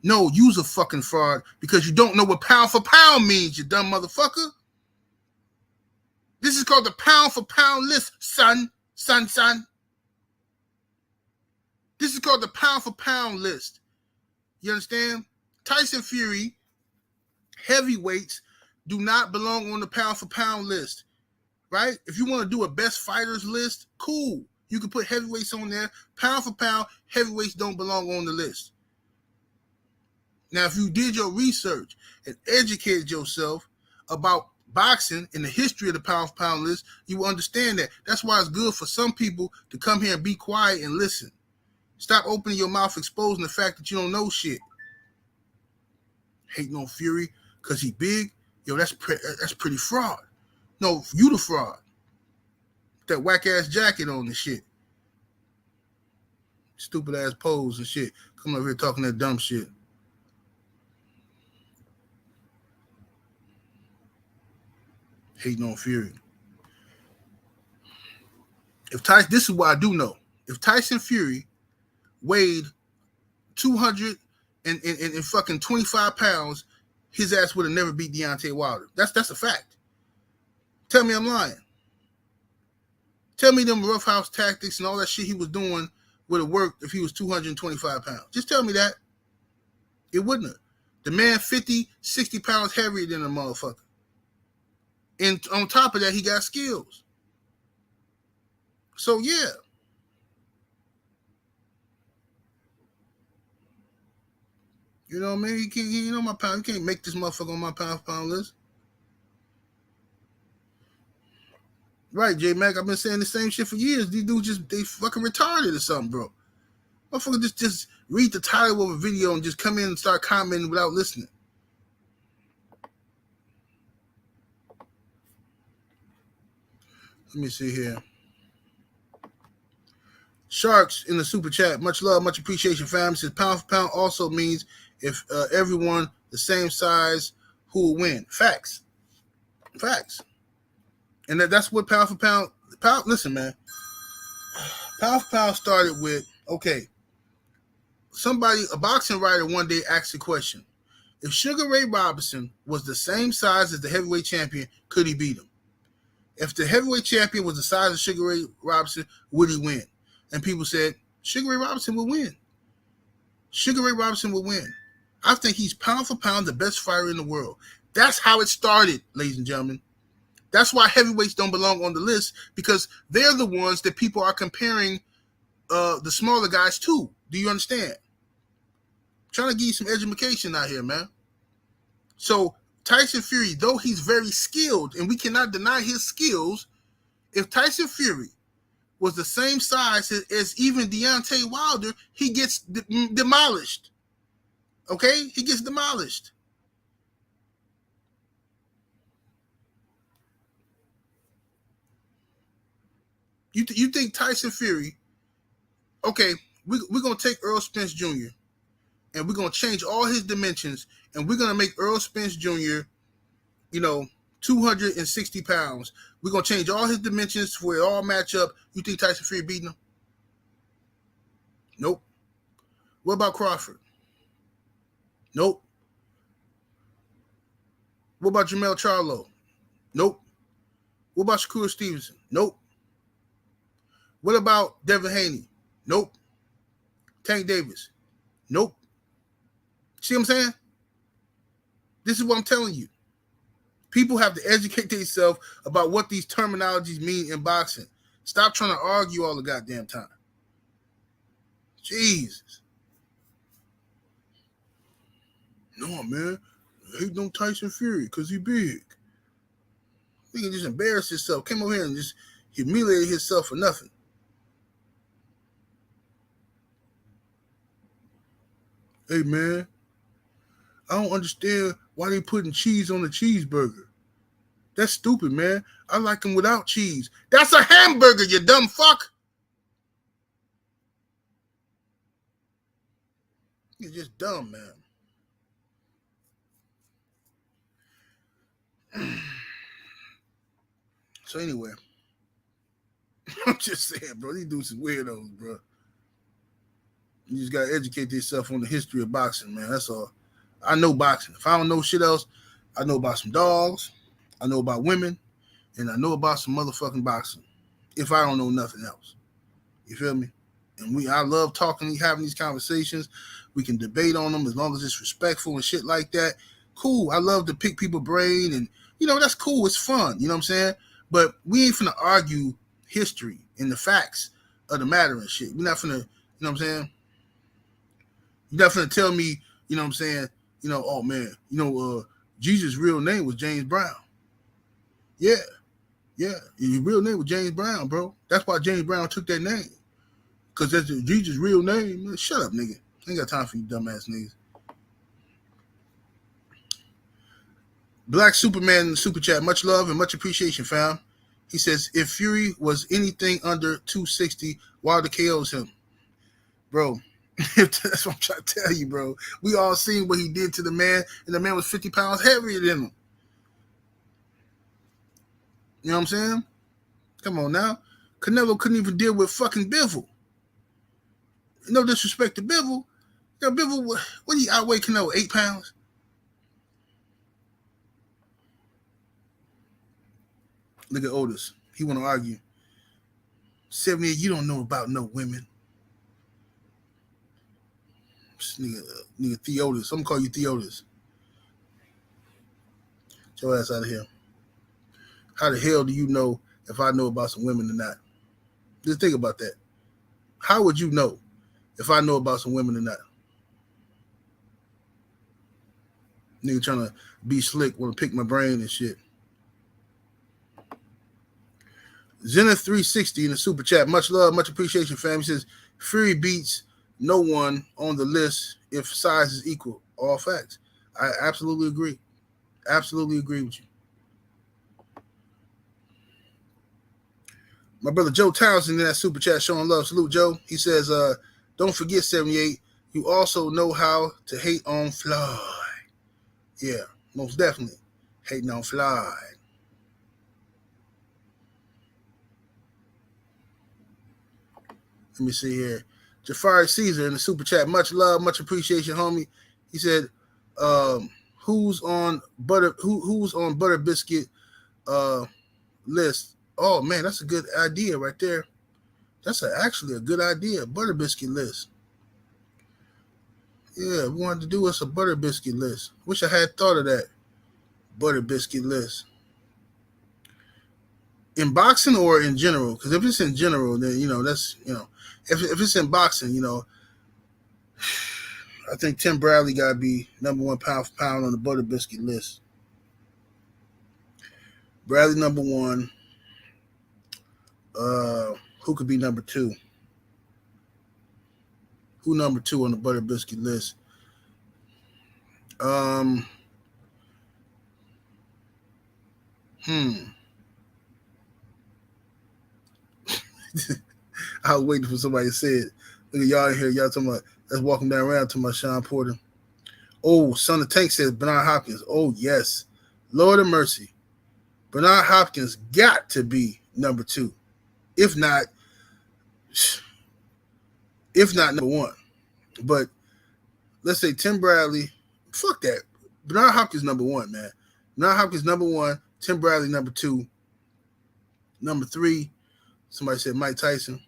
No, you's a fucking fraud because you don't know what pound for pound means, you dumb motherfucker. This is called the pound for pound list, son. This is called the pound for pound list. You understand? Tyson Fury, heavyweights do not belong on the pound for pound list, right? If you want to do a best fighters list, cool. You can put heavyweights on there. Pound for pound, heavyweights don't belong on the list. Now, if you did your research and educated yourself about boxing and the history of the pound for pound list, you will understand that. That's why it's good for some people to come here and be quiet and listen. Stop opening your mouth, exposing the fact that you don't know shit. Hating on Fury because he big, yo, that's pretty fraud. No, you the fraud. That whack ass jacket on and shit. Stupid ass pose and shit. Come over here talking that dumb shit. Hating on Fury. This is what I do know. If Tyson Fury weighed 200 and fucking 25 pounds, his ass would have never beat Deontay Wilder. That's a fact. Tell me I'm lying. Tell me them roughhouse tactics and all that shit he was doing would have worked if he was 225 pounds. Just tell me that. It wouldn't have. The man 50, 60 pounds heavier than a motherfucker. And on top of that, he got skills. So, yeah. You know what I mean? You can't make this motherfucker on my pound for pound list. Right, J Mac. I've been saying the same shit for years. These dudes they fucking retarded or something, bro. Motherfucker just read the title of a video and just come in and start commenting without listening. Let me see here. Sharks in the super chat. Much love, much appreciation, fam. Says pound for pound also means if everyone the same size, who will win? Facts. And that's what pound for pound. Listen, man. Pound for pound started with, okay, a boxing writer one day asked a question. If Sugar Ray Robinson was the same size as the heavyweight champion, could he beat him? If the heavyweight champion was the size of Sugar Ray Robinson, would he win? And people said, Sugar Ray Robinson will win. Sugar Ray Robinson will win. I think he's pound for pound the best fighter in the world. That's how it started, ladies and gentlemen. That's why heavyweights don't belong on the list, because they're the ones that people are comparing the smaller guys to. Do you understand? I'm trying to give you some education out here, man. So Tyson Fury, though he's very skilled, and we cannot deny his skills, if Tyson Fury was the same size as even Deontay Wilder, he gets demolished. Okay? He gets demolished. You think Tyson Fury, okay, we're going to take Earl Spence Jr. and we're going to change all his dimensions, and we're going to make Earl Spence Jr., 260 pounds. We're going to change all his dimensions for it all match up. You think Tyson Fury beating him? Nope. What about Crawford? Nope. What about Jamal Charlo? Nope. What about Shakur Stevenson? Nope. What about Devin Haney? Nope. Tank Davis? Nope. See what I'm saying? This is what I'm telling you. People have to educate themselves about what these terminologies mean in boxing. Stop trying to argue all the goddamn time. Jesus. No, man. I hate no Tyson Fury because he big. He can just embarrass himself. Came over here and just humiliated himself for nothing. Hey, man. I don't understand why they putting cheese on the cheeseburger. That's stupid, man. I like them without cheese. That's a hamburger, you dumb fuck. You're just dumb, man. So anyway, I'm just saying, bro, these dudes are weirdos, bro. You just got to educate yourself on the history of boxing, man. That's all. I know boxing. If I don't know shit else, I know about some dogs, I know about women, and I know about some motherfucking boxing. If I don't know nothing else. You feel me? And I love talking, having these conversations. We can debate on them as long as it's respectful and shit like that. Cool. I love to pick people's brain, and, that's cool. It's fun. You know what I'm saying? But we ain't finna argue history and the facts of the matter and shit. We're not finna, you know what I'm saying? You're not finna tell me, you know what I'm saying, oh man, Jesus' real name was James Brown. Yeah. His real name was James Brown, bro. That's why James Brown took that name. Because that's Jesus' real name. Man, shut up, nigga. I ain't got time for you dumbass niggas. Black Superman in the super chat. Much love and much appreciation, fam. He says, if Fury was anything under 260, Wilder KOs him. Bro, that's what I'm trying to tell you, bro. We all seen what he did to the man, and the man was 50 pounds heavier than him. You know what I'm saying? Come on now. Canelo couldn't even deal with fucking Bivol. No disrespect to Bivol. Bivol, what did he outweigh Canelo? 8 pounds? Look at Otis. He want to argue. 78, you don't know about no women. Nigga Theotis. I'm going to call you Theotis. Get your ass out of here. How the hell do you know if I know about some women or not? Just think about that. How would you know if I know about some women or not? Nigga trying to be slick, want to pick my brain and shit. Zenith360 in the super chat. Much love, much appreciation, fam. He says, Fury beats no one on the list if size is equal. All facts. I absolutely agree. Absolutely agree with you. My brother Joe Townsend in that super chat showing love. Salute, Joe. He says, don't forget, 78, you also know how to hate on Floyd. Yeah, most definitely. Hating on Floyd. Let me see here. Jafari Caesar in the super chat. Much love, much appreciation, homie. He said, who's on Butter Biscuit list? Oh man, that's a good idea right there. That's actually a good idea. Butter Biscuit list. Yeah, we wanted to do us a Butter Biscuit list. Wish I had thought of that. Butter Biscuit list. In boxing or in general? Because if it's in general, then that's if it's in boxing, I think Tim Bradley got to be number 1 pound for pound on the Butter Biscuit list. Bradley number 1. Who could be number 2? Who number 2 on the Butter Biscuit list? I was waiting for somebody to say it. Look at y'all in here. Y'all talking about, let's walk them down around to my Sean Porter. Oh, Son of Tank says Bernard Hopkins. Oh, yes. Lord of mercy. Bernard Hopkins got to be number 2. If not number 1. But let's say Tim Bradley. Fuck that. Bernard Hopkins number 1, man. Bernard Hopkins number 1. Tim Bradley number 2. Number 3. Somebody said Mike Tyson.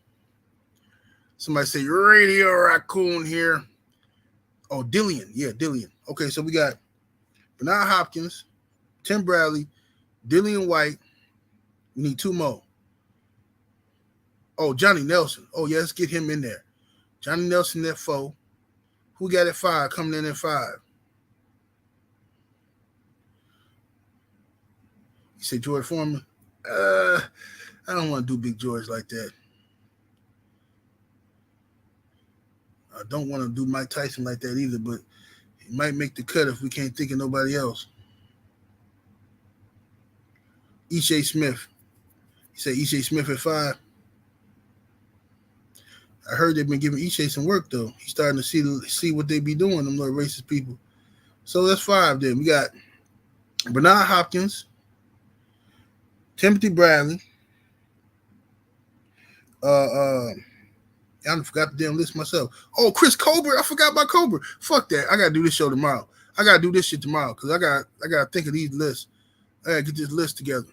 Somebody said Radio Raccoon here. Oh, Dillian. Yeah, Dillian. Okay, so we got Bernard Hopkins, Tim Bradley, Dillian White. We need 2 more. Oh, Johnny Nelson. Oh, yeah, let's get him in there. Johnny Nelson at 4. Who got at 5? Coming in at 5. You say George Foreman? I don't want to do Big George like that. I don't want to do Mike Tyson like that either, but he might make the cut if we can't think of nobody else. E.J. Smith. You say E.J. Smith at 5? I heard they've been giving E.J. some work, though. He's starting to see what they be doing, them little racist people. So that's 5 then. We got Bernard Hopkins, Timothy Bradley. I forgot the damn list myself. Oh, Chris Colbert. I forgot about Colbert. Fuck that. I got to do this show tomorrow. I got to do this shit tomorrow because I got to think of these lists. I got to get this list together.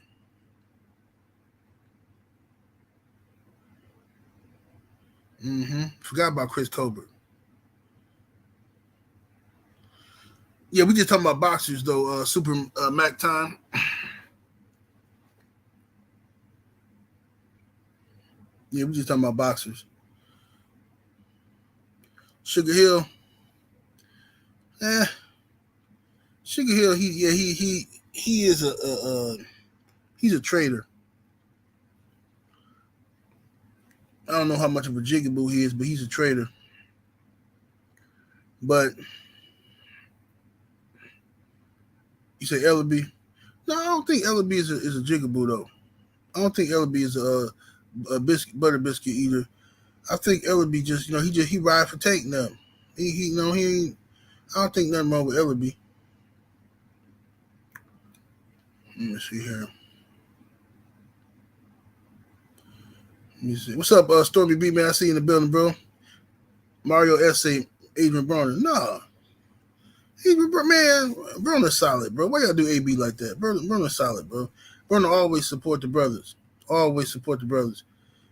Forgot about Chris Colbert. Yeah, we just talking about boxers, though. Super Mac time. Yeah, we just talking about boxers. Sugar Hill. Sugar Hill, he is he's a traitor. I don't know how much of a jigaboo he is, but he's a traitor. But you say Ellaby? No, I don't think Ellaby is a jigaboo though. I don't think Ellaby is a butter biscuit either. I think Ellaby just he ride for Tank now. He ain't. I don't think nothing wrong with Ellaby. Let me see here. Let me see. What's up, Stormy B, man? I see you in the building, bro. Mario S.A. Adrian Broner. Nah. Adrian, man, Broner's solid, bro. Why y'all do AB like that? Broner's solid, bro. Bruno always support the brothers. Always support the brothers.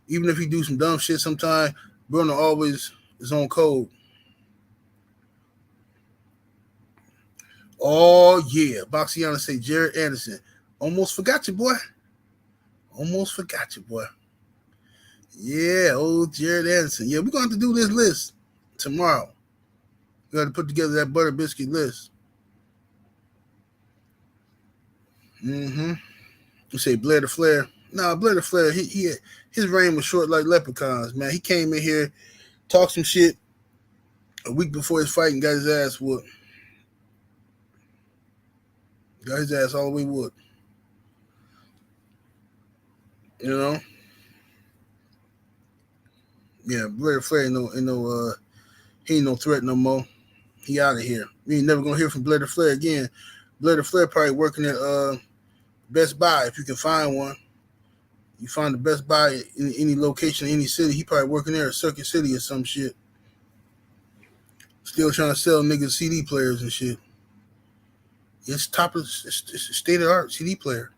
Even if he do some dumb shit sometime, Bruno always is on code. Oh, yeah. Boxiana say Jared Anderson. Almost forgot you, boy. Almost forgot you, boy. Yeah, old Jared Anderson. Yeah, we're going to have to do this list tomorrow. We got to put together that butter biscuit list. Mm-hmm. You say Blair the Flair. Nah, Blair the Flair, his reign was short like leprechauns, man. He came in here, talked some shit a week before his fight and got his ass whooped. Got his ass all the way whooped. You know? Yeah, Blair Flair he ain't no threat no more. He out of here. We ain't never gonna hear from Blair Flair again. Blair Flair probably working at Best Buy if you can find one. You find the Best Buy in any location, in any city. He probably working there at Circuit City or some shit. Still trying to sell niggas CD players and shit. It's it's state of art CD player.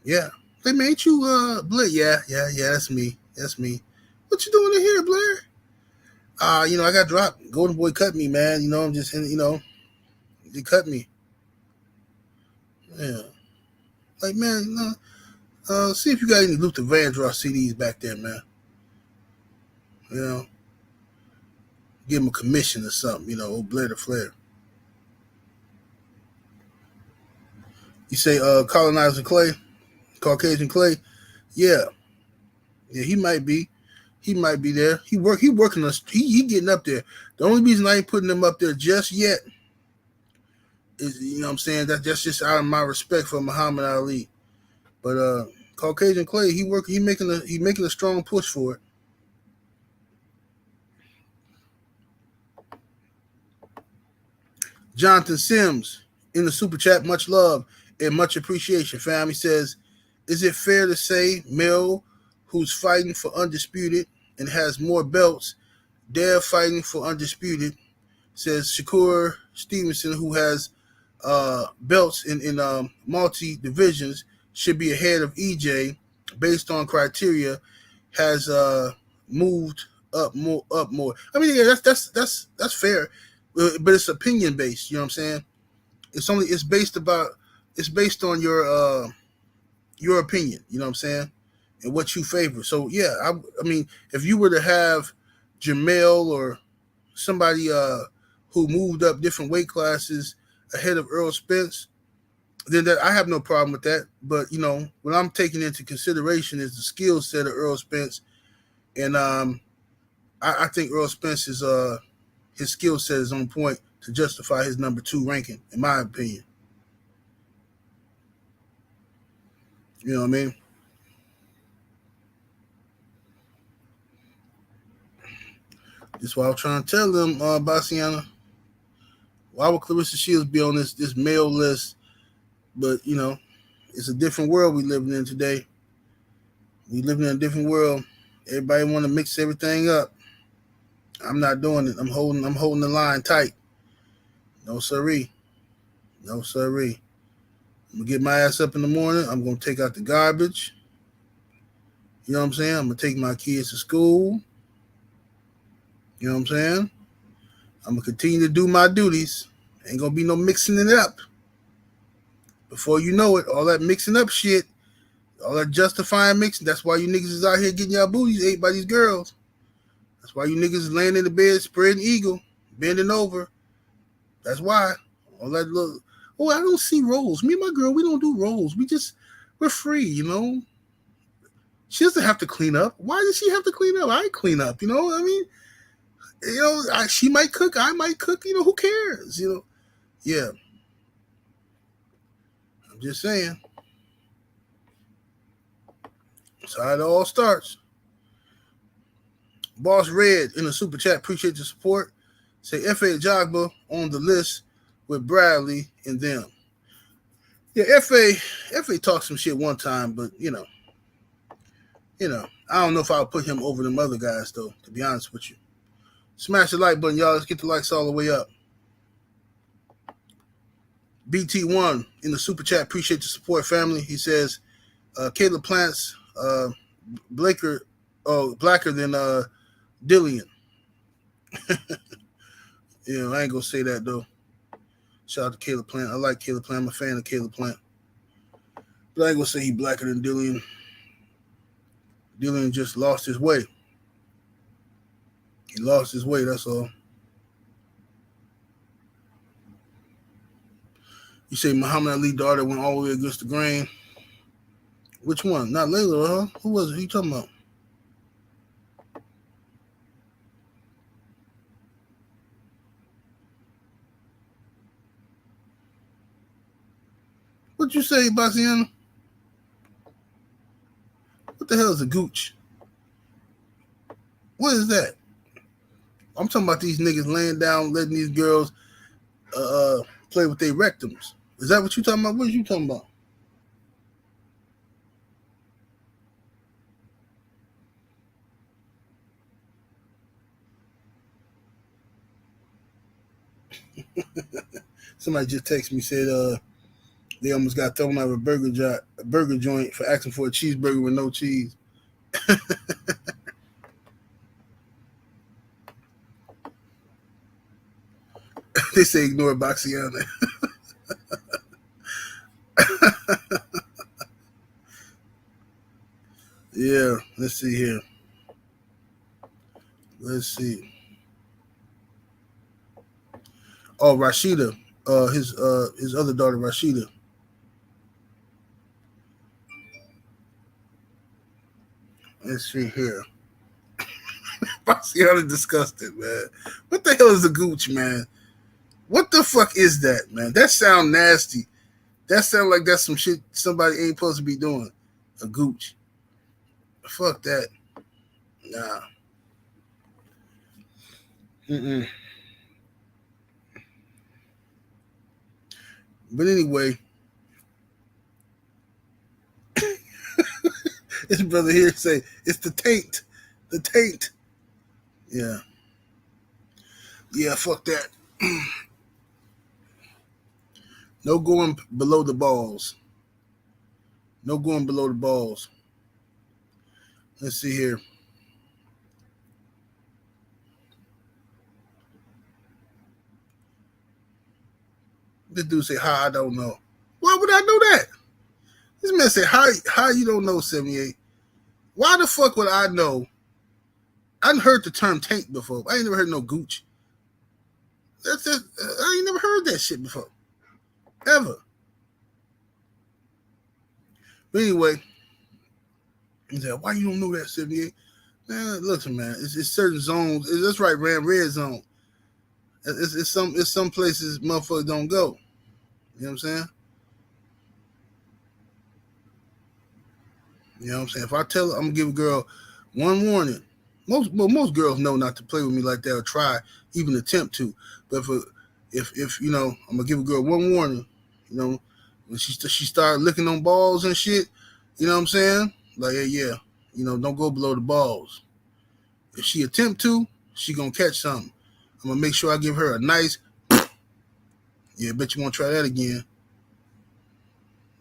Yeah. Hey man, ain't you Blair? Yeah, that's me. That's me. What you doing in here, Blair? I got dropped. Golden Boy cut me, man. I'm just they cut me. Yeah. Like, man, see if you got any Luther Vandross CDs back there, man. Give him a commission or something, old Blair the Flair. You say colonizer Clay, Caucasian Clay? Yeah. Yeah, he might be. He might be there. He working us. He getting up there. The only reason I ain't putting him up there just yet is, what I'm saying, that's just out of my respect for Muhammad Ali. But Caucasian Clay, he making a strong push for it. Jonathan Sims in the super chat, much love and much appreciation, fam. He says, is it fair to say Mel, who's fighting for undisputed and has more belts, they're fighting for undisputed? Says Shakur Stevenson, who has belts in multi divisions, should be ahead of EJ based on criteria, has moved up more. I mean, yeah, that's fair, but it's opinion based. You know what I'm saying? It's based on your opinion. You know what I'm saying? And what you favor. So yeah, I mean, if you were to have Jamel or somebody who moved up different weight classes ahead of Earl Spence, then I have no problem with that. But what I'm taking into consideration is the skill set of Earl Spence, and I think Earl Spence is his skill set is on point to justify his number 2 ranking, in my opinion. You know what I mean? That's why I was trying to tell them, Bassiana, why would Clarissa Shields be on this male list? But, it's a different world we living in today. We living in a different world. Everybody want to mix everything up. I'm not doing it. I'm holding the line tight. No siree. No siree. I'm going to get my ass up in the morning. I'm going to take out the garbage. You know what I'm saying? I'm going to take my kids to school. You know what I'm saying? I'm going to continue to do my duties. Ain't going to be no mixing it up. Before you know it, all that mixing up shit, all that justifying mixing, that's why you niggas is out here getting y'all booties ate by these girls. That's why you niggas is laying in the bed, spreading eagle, bending over. That's why. All that little, I don't see rolls. Me and my girl, we don't do rolls. We're free, She doesn't have to clean up. Why does she have to clean up? I clean up, I mean, she might cook, I might cook, who cares, Yeah. I'm just saying. That's how it all starts. Boss Red in the super chat, appreciate the support. Say F.A. Jogba on the list with Bradley and them. Yeah, F.A. talked some shit one time, but I don't know if I'll put him over them other guys though, to be honest with you. Smash the like button, y'all. Let's get the likes all the way up. BT1 in the super chat, appreciate the support, family. He says, Caleb Plant's blacker than Dillian. Yeah, I ain't gonna say that though. Shout out to Caleb Plant. I like Caleb Plant. I'm a fan of Caleb Plant. But I ain't gonna say he blacker than Dillian. Dillian just lost his way. He lost his way, that's all. You say Muhammad Ali's daughter went all the way against the grain. Which one? Not Layla, huh? Who was it? Who you talking about? What you say, Bassiana? What the hell is a gooch? What is that? I'm talking about these niggas laying down, letting these girls play with their rectums. Is that what you talking about? What are you talking about? Somebody just texted me, said they almost got thrown out of a burger joint for asking for a cheeseburger with no cheese. They say ignore Baxiana. Yeah, let's see here. Let's see. Oh, Rashida, his other daughter, Rashida. Let's see here. Baxiana disgusted, man. What the hell is a gooch, man? What the fuck is that, man? That sound nasty. That sound like that's some shit somebody ain't supposed to be doing. A gooch. Fuck that. Nah. Mm-mm. But anyway, his brother here say it's the taint. The taint. Yeah. Yeah, fuck that. No going below the balls. No going below the balls. Let's see here. This dude say, "How I don't know." Why would I know that? This man said, "How you don't know 78?" Why the fuck would I know? I done heard the term taint before. I ain't never heard no gooch. That's just, I ain't never heard that shit before. Ever. But anyway, he said, "Why you don't know that 78?" Man, listen, man, it's certain zones. That's right, man, red zone. It's some places motherfuckers don't go. You know what I'm saying? You know what I'm saying? If I tell her I'm gonna give a girl one warning, most girls know not to play with me like that or try, even attempt to. But if you know, I'm gonna give a girl one warning. You know, when she start licking on balls and shit, you know what I'm saying? Like, yeah, you know, don't go below the balls. If she attempt to, she gonna catch something. I'm gonna make sure I give her a nice. Yeah, bet you won't try that again.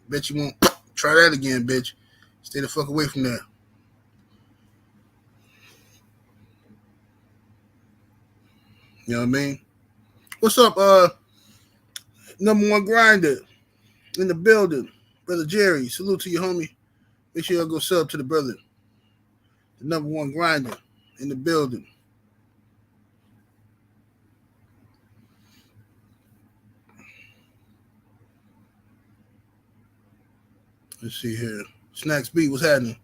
Bet you won't try that again, bitch. Stay the fuck away from that. You know what I mean? What's up, number one grinder in the building, brother Jerry? Salute to you, homie. Make sure y'all go sub to the brother, the number one grinder in the building. Let's see here. Snacks Beat, what's happening?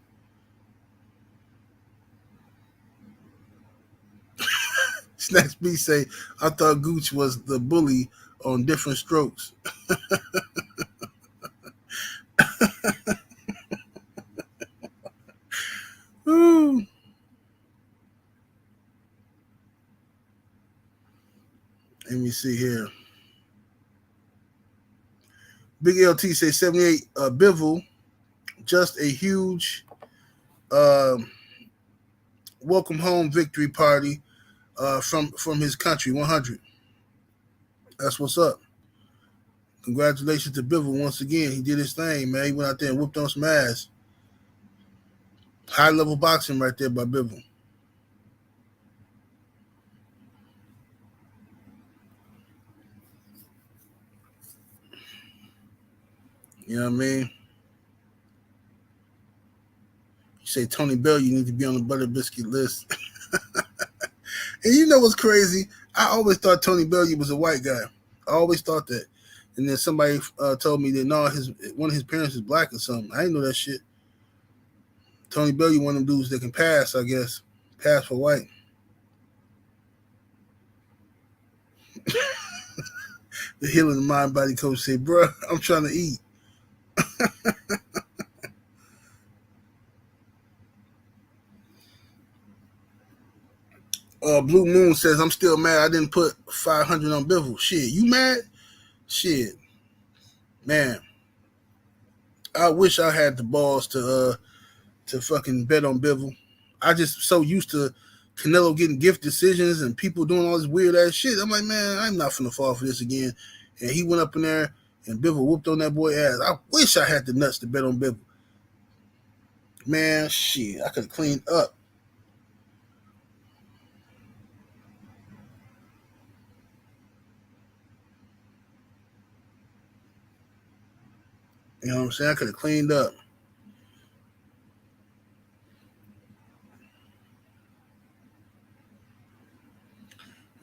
Snacks Beat say, I thought Gooch was the bully on Different Strokes. Ooh. Let me see here. Big LT say 78 Bivol, just a huge welcome home victory party from his country, 100. That's what's up. Congratulations to Bivol once again. He did his thing, man. He went out there and whooped on some ass. High level boxing right there by Bivol. You know what I mean? You say Tony Bell, you need to be on the butter biscuit list. And you know what's crazy? I always thought Tony Bellew was a white guy. I always thought that. And then somebody told me that no, one of his parents is black or something. I didn't know that shit. Tony Bellew, one of them dudes that can pass, I guess. Pass for white. The Healing the Mind Body coach said, bro, I'm trying to eat. Blue Moon says, I'm still mad I didn't put 500 on Bivol. Shit, you mad? Shit. Man. I wish I had the balls to fucking bet on Bivol. I just so used to Canelo getting gift decisions and people doing all this weird ass shit. I'm like, man, I'm not finna fall for this again. And he went up in there and Bivol whooped on that boy ass. I wish I had the nuts to bet on Bivol. Man, shit, I could have cleaned up. You know what I'm saying? I could have cleaned up.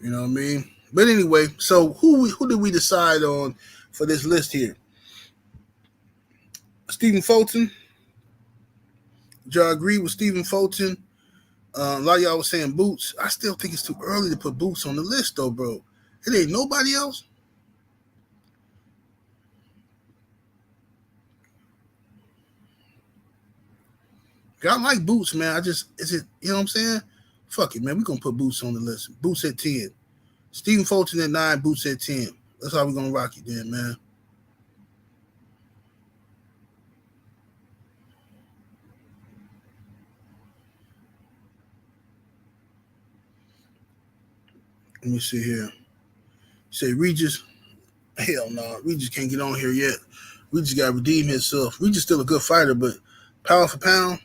You know what I mean? But anyway, so who did we decide on for this list here? Stephen Fulton. Did y'all agree with Stephen Fulton? A lot of y'all was saying Boots. I still think it's too early to put Boots on the list, though, bro. It ain't nobody else. I like Boots, man. You know what I'm saying? Fuck it, man. We're going to put Boots on the list. Boots at 10. Stephen Fulton at 9, Boots at 10. That's how we're going to rock it then, man. Let me see here. Say Regis. Hell no. Regis can't get on here yet. Regis got to redeem himself. Regis still a good fighter, but pound for pound,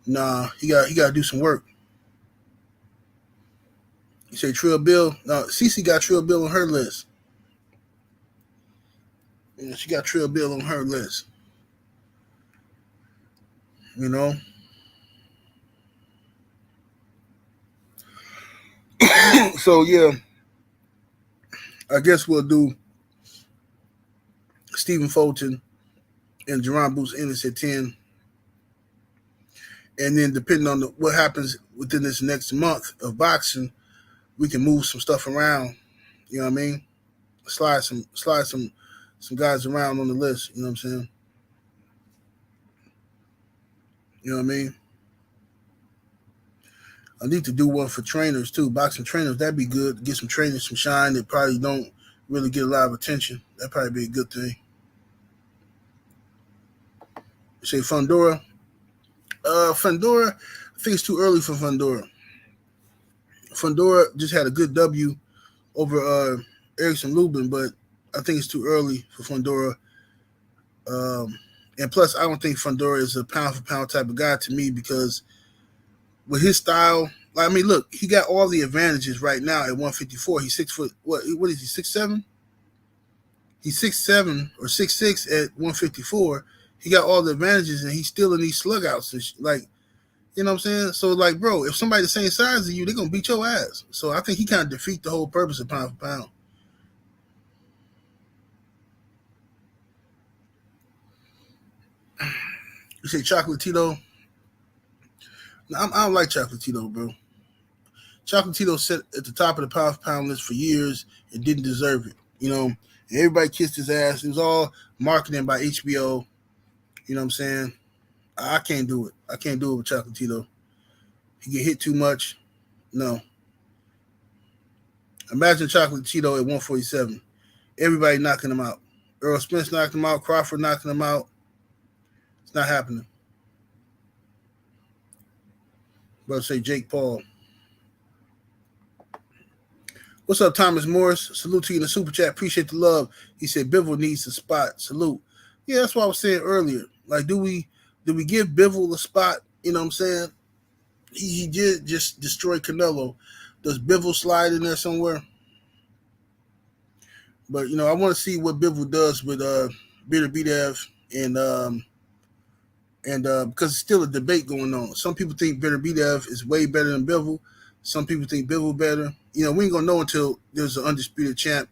nah, he got to do some work. You say Trill Bill. No, Cece got Trill Bill on her list. Yeah, she got Trill Bill on her list. You know? So, yeah. I guess we'll do Stephen Fulton and Jerron Boots Ennis at 10. And then depending on what happens within this next month of boxing, we can move some stuff around. You know what I mean? Slide some guys around on the list. You know what I'm saying? You know what I mean? I need to do one for trainers too. Boxing trainers, that'd be good. Get some trainers some shine that probably don't really get a lot of attention. That'd probably be a good thing. You say Fundora? Fundora, I think it's too early for Fundora. Fundora just had a good W over Erickson Lubin, but I think it's too early for Fundora. And plus, I don't think Fundora is a pound for pound type of guy to me because with his style, I mean, look, he got all the advantages right now at 154. He's 6 foot. What is he? 6'7"? He's 6'7" or 6'6" at 154. He got all the advantages, and he's still in these slug outs. Like, you know what I'm saying? So, like, bro, if somebody the same size as you, they're gonna beat your ass. So I think he kind of defeat the whole purpose of pound for pound. You say Chocolatito? I don't like Chocolatito, bro. Chocolatito sat at the top of the pound for pound list for years and didn't deserve it. You know, and everybody kissed his ass. It was all marketing by HBO. You know what I'm saying? I can't do it. I can't do it with Chocolatito. He get hit too much. No. Imagine Chocolatito at 147. Everybody knocking him out. Earl Spence knocked him out. Crawford knocking him out. It's not happening. Brother say Jake Paul. What's up, Thomas Morris? Salute to you in the super chat. Appreciate the love. He said Bivol needs a spot. Salute. Yeah, that's what I was saying earlier. Like, do we Did we give Bivol a spot? You know what I'm saying? He did just destroy Canelo. Does Bivol slide in there somewhere? But I want to see what Bivol does with Beterbiev and because it's still a debate going on. Some people think Beterbiev is way better than Bivol. Some people think Bivol better. We ain't gonna know until there's an undisputed champ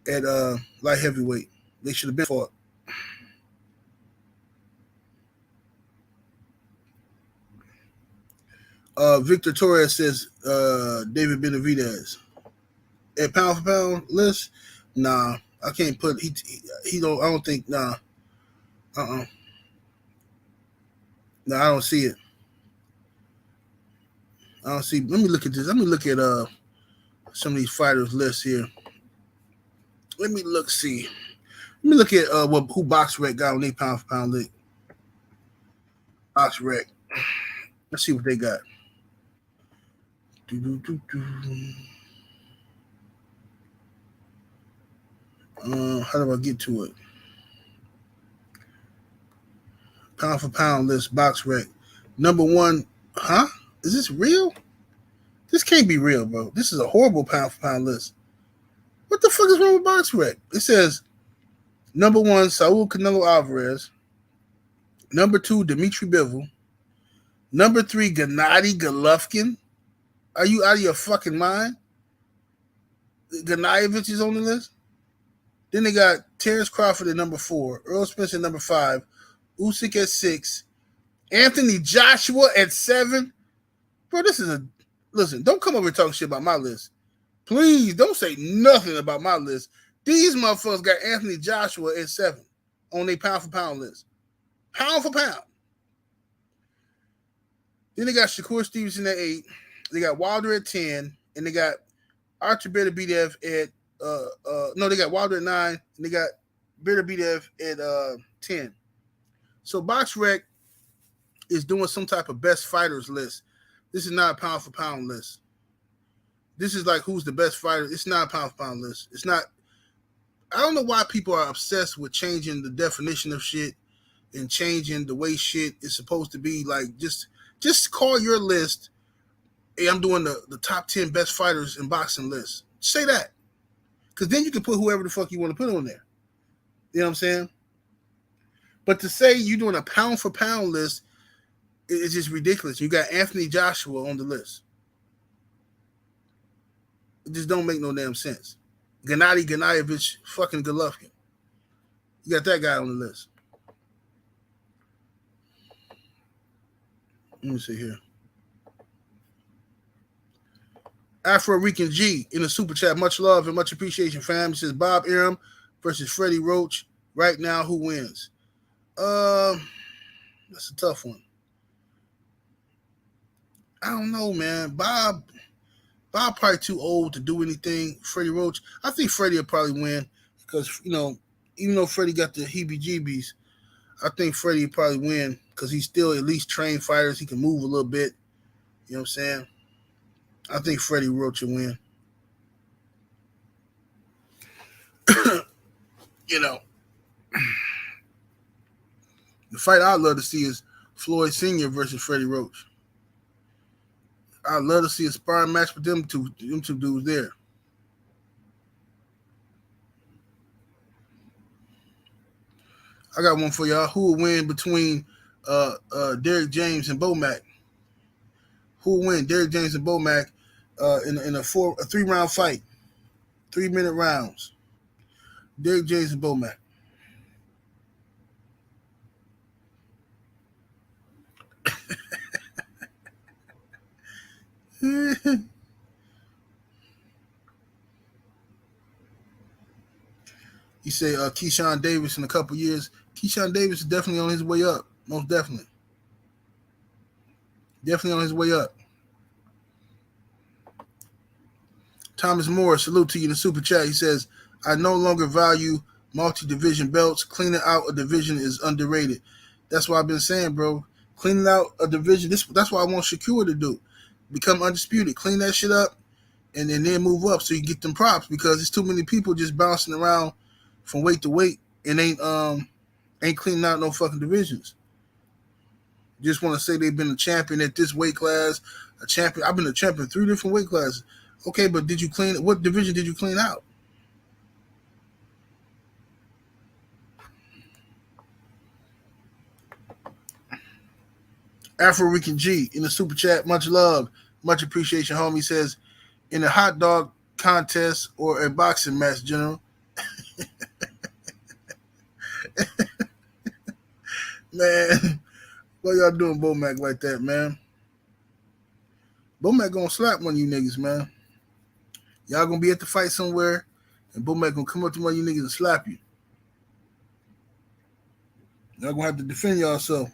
at light heavyweight. They should have been fought. Victor Torres says David Benavidez at pound for pound list. Nah, I can't put he don't. I don't think nah. No, I don't see it. I don't see. Let me look at this. Let me look at some of these fighters lists here. Let me look. See. Let me look at who BoxRec got on their pound for pound list. BoxRec. Let's see what they got. How do I get to it? Pound for pound list, BoxRec. Number one, huh? Is this real? This can't be real, bro. This is a horrible pound for pound list. What the fuck is wrong with BoxRec? It says number one, Saul Canelo Alvarez. Number two, Dmitry Bivol. Number three, Gennady Golovkin. Are you out of your fucking mind? Gennadievich is on the list. Then they got Terence Crawford at number 4, Earl Spence at number 5, Usyk at 6, Anthony Joshua at 7. Bro, this is a... Listen, don't come over and talk shit about my list. Please, don't say nothing about my list. These motherfuckers got Anthony Joshua at 7 on their pound for pound list. Pound for pound. Then they got Shakur Stevenson at 8. They got Wilder at 10. And they got Artur Beterbiev at... no, they got Wilder at 9. And they got Beterbiev at 10. So BoxRec is doing some type of best fighters list. This is not a pound for pound list. This is like who's the best fighter. It's not a pound for pound list. It's not. I don't know why people are obsessed with changing the definition of shit and changing the way shit is supposed to be. Like just call your list. Hey, I'm doing the top 10 best fighters in boxing list. Say that. Because then you can put whoever the fuck you want to put on there. You know what I'm saying? But to say you're doing a pound for pound list is just ridiculous. You got Anthony Joshua on the list. It just don't make no damn sense. Gennady Gennadievich fucking Golovkin. You got that guy on the list. Let me see here. Afro-Rican G in the super chat. Much love and much appreciation, fam. It says Bob Arum versus Freddie Roach. Right now, who wins? That's a tough one. I don't know, man. Bob probably too old to do anything. Freddie Roach, I think Freddie will probably win because, even though Freddie got the heebie-jeebies, I think Freddie will probably win because he's still at least trained fighters. He can move a little bit. You know what I'm saying? I think Freddie Roach will win. The fight I'd love to see is Floyd Sr. versus Freddie Roach. I'd love to see a sparring match with them two dudes there. I got one for y'all. Who will win between Derrick James and Bo Mack? Who will win? Derrick James and Bo Mack in a 3-round fight. 3-minute rounds. Derrick James and Bo Mack. You say Keyshawn Davis in a couple years. Keyshawn Davis is definitely on his way up. Most definitely. Definitely on his way up. Thomas Moore, salute to you in the super chat. He says, I no longer value multi-division belts. Cleaning out a division is underrated. That's what I've been saying, bro. Cleaning out a division, that's what I want Shakur to do. Become undisputed. Clean that shit up and then move up so you get them props because there's too many people just bouncing around from weight to weight and ain't cleaning out no fucking divisions. Just want to say they've been a champion at this weight class, a champion. I've been a champion in 3 different weight classes. Okay, but did you clean? What division did you clean out? Afro Rican G in the super chat. Much love, much appreciation, homie. Says in a hot dog contest or a boxing match, General. Man, what y'all doing, Bomac, like that, man? Bomac gonna slap one of you niggas, man. Y'all gonna be at the fight somewhere, and Bomac gonna come up to one of you niggas and slap you. Y'all gonna have to defend yourself.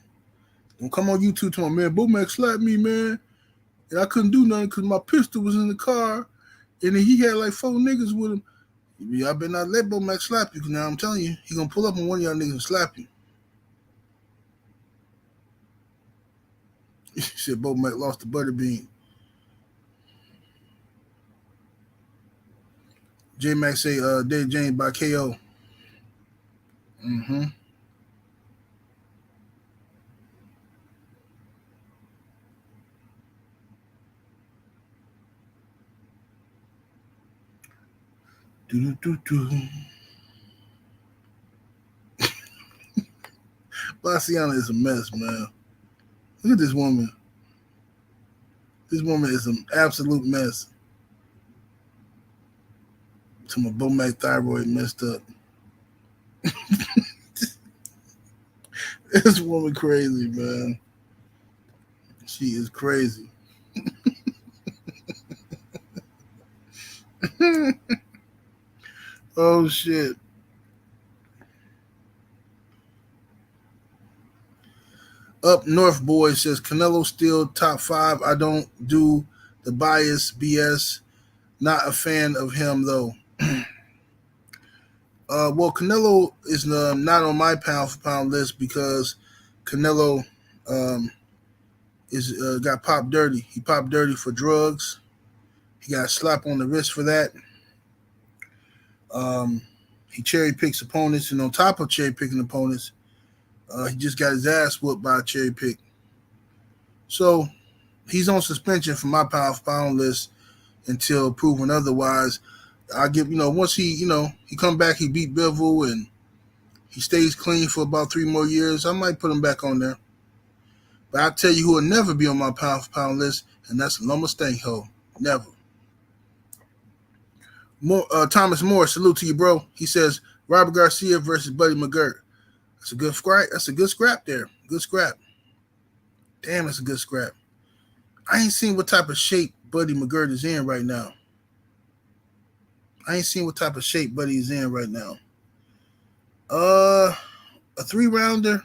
Don't come on YouTube to my man, Bomac slapped me, man. And I couldn't do nothing because my pistol was in the car. And then he had like 4 niggas with him. Y'all better not let Bomac slap you, because now I'm telling you, he gonna pull up on one of y'all niggas and slap you. He said Bomac lost the butterbean. J-Mac say Dave James by KO. Mm-hmm. Baciana is a mess, man. Look at this woman. This woman is an absolute mess. To my Bomac thyroid messed up. This woman crazy, man. She is crazy. Oh shit. Up North Boy says Canelo still top 5. I don't do the bias BS. Not a fan of him though. Well, Canelo is not on my pound for pound list because Canelo is got popped dirty. He popped dirty for drugs. He got a slap on the wrist for that. He cherry picks opponents, and on top of cherry picking opponents, he just got his ass whooped by a cherry pick. So he's on suspension from my pound for pound list until proven otherwise. I give, once he come back, he beat Bivol and he stays clean for about 3 more years, I might put him back on there. But I tell you who will never be on my pound for pound list, and that's Loma Stankho. Never. Thomas Moore, salute to you, bro. He says Robert Garcia versus Buddy Mcgirt. That's a good scrap. That's a good scrap there. Good scrap. Damn, that's a good scrap. I ain't seen what type of shape Buddy Mcgirt is in right now. A 3-rounder.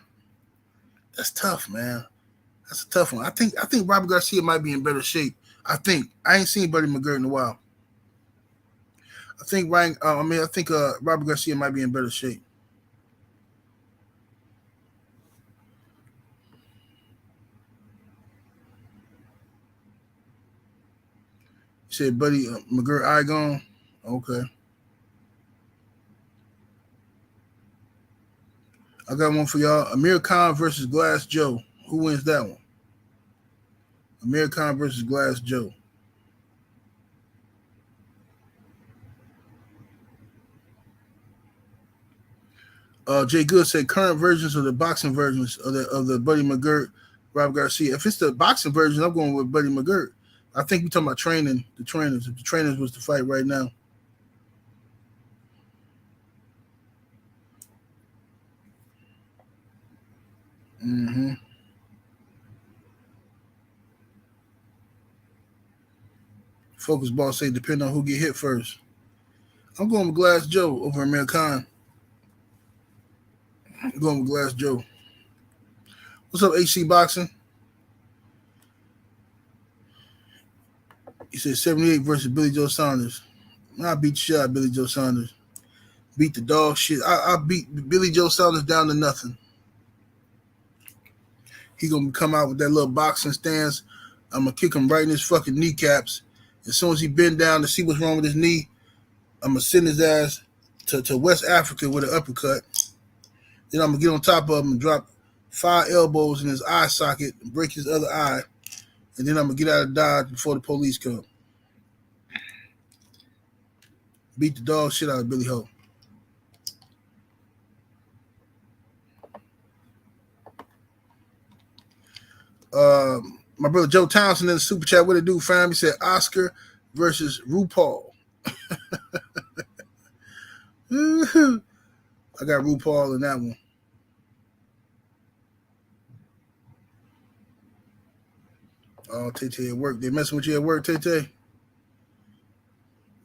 That's tough, man. That's a tough one. I think Robert Garcia might be in better shape. I ain't seen Buddy Mcgirt in a while. I think Robert Garcia might be in better shape. You said Buddy Mcgirt eye gone? Okay. I got one for y'all. Amir Khan versus Glass Joe. Who wins that one? Amir Khan versus Glass Joe. Jay Good said current versions of the boxing versions of the Buddy Mcgirt, Robert Garcia. If it's the boxing version, I'm going with Buddy Mcgirt. I think we're talking about training. The trainers. If the trainers was to fight right now. Mm-hmm. Focus Ball say depend on who get hit first. I'm going with Glass Joe over Amir Khan. I'm going with Glass Joe. What's up, HC Boxing? He said 78 versus Billy Joe Saunders. I beat the shit out of Billy Joe Saunders. Beat the dog shit. I beat Billy Joe Saunders down to nothing. He gonna come out with that little boxing stance. I'm gonna kick him right in his fucking kneecaps. As soon as he bend down to see what's wrong with his knee, I'm gonna send his ass to West Africa with an uppercut. Then I'm gonna get on top of him and 5 elbows in his eye socket and break his other eye, and then I'm gonna get out of Dodge before the police come. Beat the dog shit out of Billy Ho. My brother Joe Townsend in the super chat, what it do, fam? He said Oscar versus RuPaul. I got RuPaul in that one. Oh, Tay at work. They messing with you at work, Tay?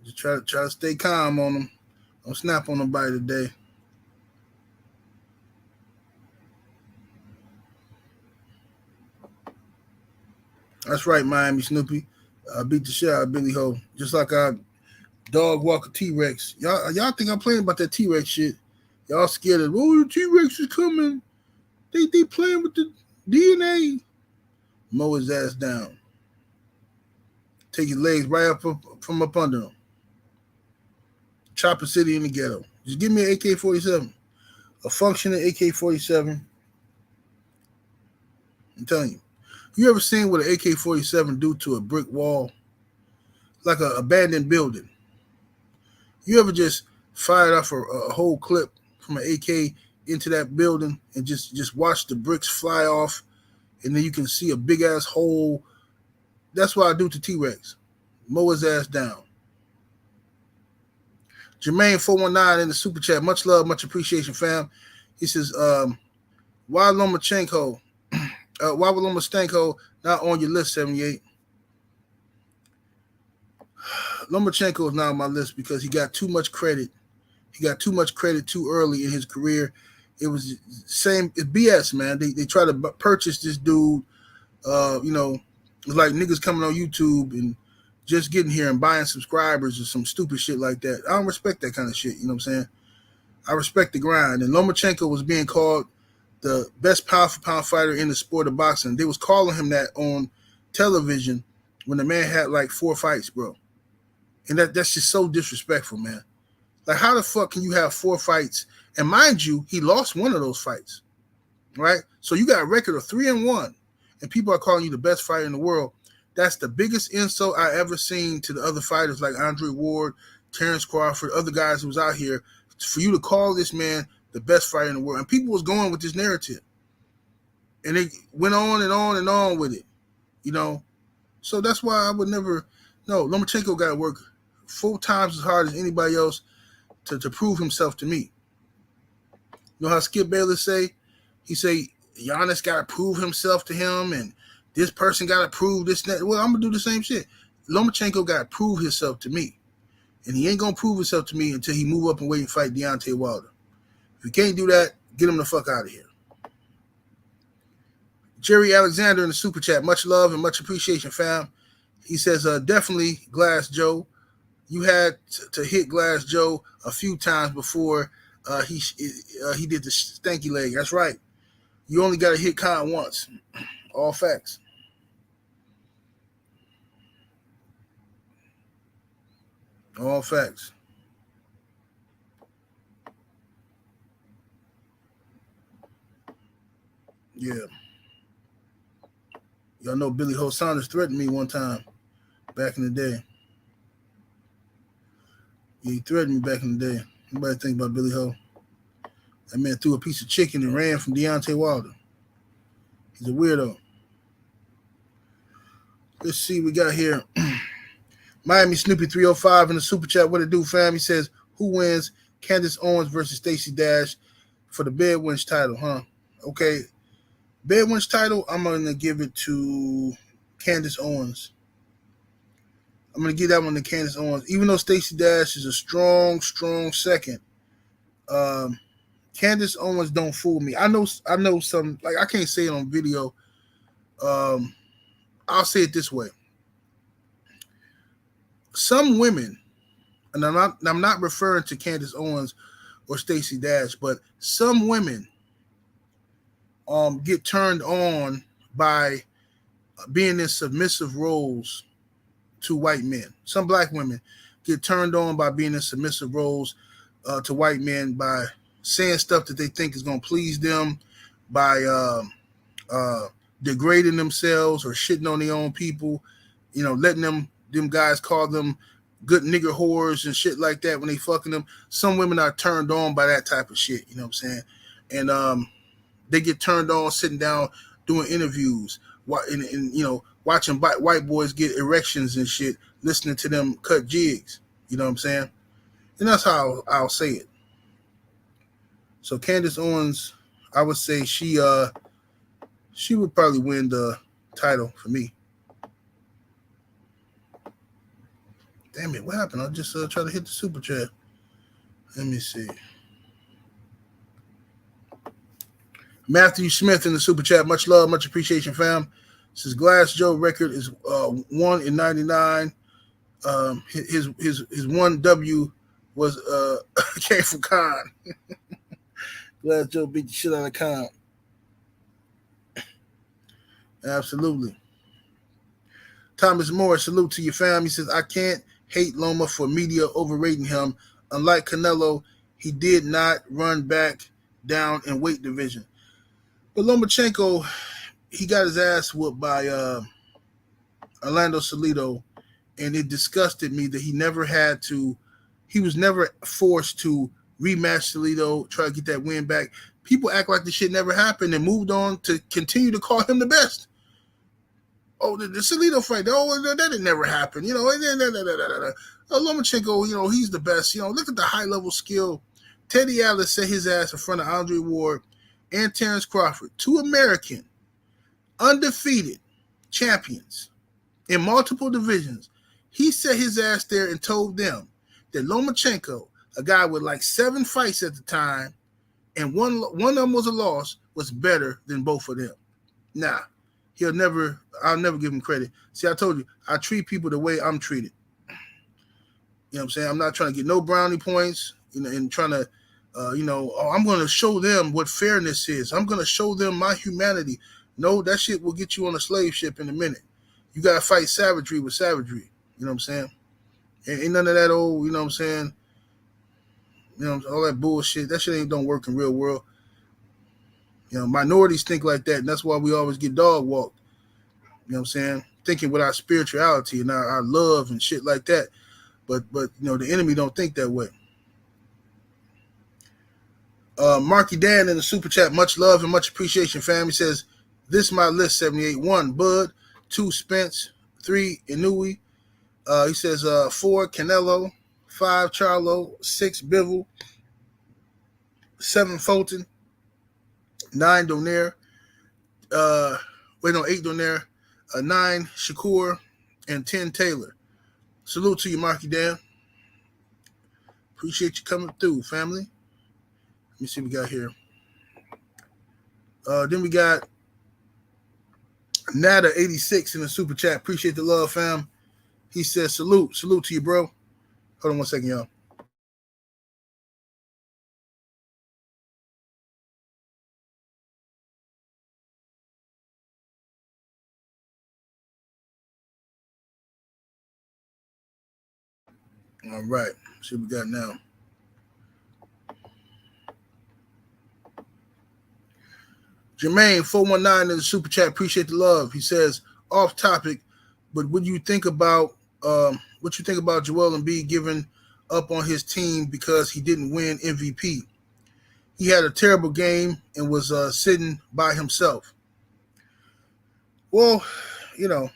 Just try to stay calm on them. Don't snap on nobody today. That's right, Miami Snoopy. I beat the shit out of Billy Ho. Just like I dog walk a T-Rex. Y'all think I'm playing about that T-Rex shit. Y'all scared of, oh, the T-Rex is coming. They playing with the DNA. Mow his ass down. Take his legs right up from up under him. Chopper City in the ghetto. Just give me an AK-47. A functioning AK-47. I'm telling you. You ever seen what an AK-47 do to a brick wall? Like an abandoned building. You ever just fired off a whole clip from an AK into that building and just watch the bricks fly off, and then you can see a big-ass hole? That's what I do to T-Rex. Mow his ass down. Jermaine 419 in the super chat. Much love, much appreciation, fam. He says, why Lomachenko? Why was Lomachenko not on your list, 78? Lomachenko is not on my list because he got too much credit. He got too much credit too early in his career. It was same. It's BS, man. They try to purchase this dude. It's like niggas coming on YouTube and just getting here and buying subscribers or some stupid shit like that. I don't respect that kind of shit. You know what I'm saying? I respect the grind. And Lomachenko was being called the best pound-for-pound fighter in the sport of boxing. They was calling him that on television when the man had like 4 fights, bro. And that's just so disrespectful, man. Like, how the fuck can you have 4 fights? And mind you, he lost one of those fights, right? So you got a record of 3-1, and people are calling you the best fighter in the world. That's the biggest insult I ever seen to the other fighters like Andre Ward, Terence Crawford, other guys who was out here. For you to call this man the best fighter in the world. And people was going with this narrative. And they went on and on and on with it, you know. So that's why I would never, no, Lomachenko got to work 4 times as hard as anybody else to prove himself to me. You know how Skip Bayless say? He say, Giannis got to prove himself to him, and this person got to prove this. That. Well, I'm going to do the same shit. Lomachenko got to prove himself to me. And he ain't going to prove himself to me until he move up and wait and fight Deontay Wilder. If you can't do that, get him the fuck out of here. Jerry Alexander in the super chat. Much love and much appreciation, fam. He says, definitely Glass Joe. You had to hit Glass Joe a few times before he did the stanky leg. That's right. You only got to hit Khan once. All facts. All facts. Yeah. Y'all know Billy Ho Saunders threatened me one time back in the day. Yeah, he threatened me back in the day. Nobody think about Billy Ho. That man threw a piece of chicken and ran from Deontay Wilder. He's a weirdo. Let's see what we got here. Miami Snoopy 305 in the super chat. What it do, fam? He says, who wins Candace Owens versus Stacey Dash for the Bedwinch title, huh? Okay. Bedwinch title, I'm going to give it to Candace Owens. I'm going to give that one to Candace Owens. Even though Stacey Dash is a strong second, Candace Owens don't fool me. I know some, like I can't say it on video. I'll say it this way. Some women, and I'm not referring to Candace Owens or Stacey Dash, but some women get turned on by being in submissive roles to white men. Some black women get turned on by being in submissive roles to white men by saying stuff that they think is going to please them by degrading themselves or shitting on their own people, letting them guys call them good nigger whores and shit like that when they fucking them. Some women are turned on by that type of shit, you know what I'm saying? And they get turned on sitting down doing interviews, and watching white boys get erections and shit, listening to them cut jigs, you know what I'm saying? And that's how I'll say it. So Candace Owens, I would say she would probably win the title for me. Damn it, what happened? I just tried to hit the super chat. Let me see. Matthew Smith in the super chat. Much love, much appreciation, fam. Says Glass Joe record is 1 in 99. His one W was came from Khan. Glass Joe beat the shit out of Khan. Absolutely. Thomas Moore, salute to your fam. He says, I can't hate Loma for media overrating him. Unlike Canelo, he did not run back down in weight division. But Lomachenko, he got his ass whooped by Orlando Salido, and it disgusted me that he was never forced to rematch Salido, try to get that win back. People act like the shit never happened and moved on to continue to call him the best. Oh, the Salido fight, that didn't never happen. Lomachenko, he's the best. Look at the high-level skill. Teddy Atlas set his ass in front of Andre Ward and Terence Crawford, two American, undefeated champions in multiple divisions. He set his ass there and told them that Lomachenko, a guy with like 7 fights at the time, and one of them was a loss, was better than both of them. Nah, I'll never give him credit. See, I told you, I treat people the way I'm treated. You know what I'm saying? I'm not trying to get no brownie points, and trying to, I'm going to show them what fairness is. I'm going to show them my humanity. No, that shit will get you on a slave ship in a minute. You got to fight savagery with savagery. You know what I'm saying? Ain't none of that old, you know what I'm saying? All that bullshit. That shit don't work in real world. Minorities think like that, and that's why we always get dog walked. You know what I'm saying? Thinking with our spirituality and our love and shit like that. But the enemy don't think that way. Marky Dan in the super chat, much love and much appreciation, fam. He says, this is my list, 78. 1, Bud. 2, Spence. 3, Inouye. He says 4, Canelo. 5, Charlo. 6, Bivol. 7, Fulton. 9, Donaire. 8 Donaire. 9, Shakur. And 10, Taylor. Salute to you, Marky Dan. Appreciate you coming through, family. Let me see what we got here. Then we got Nada86 in the super chat. Appreciate the love, fam. He says, salute to you, bro. Hold on one second, y'all. All right. See what we got now. Jermaine 419 in the super chat. Appreciate the love. He says, off topic, but what you think about Joel Embiid giving up on his team because he didn't win MVP? He had a terrible game and was sitting by himself. Well, Joel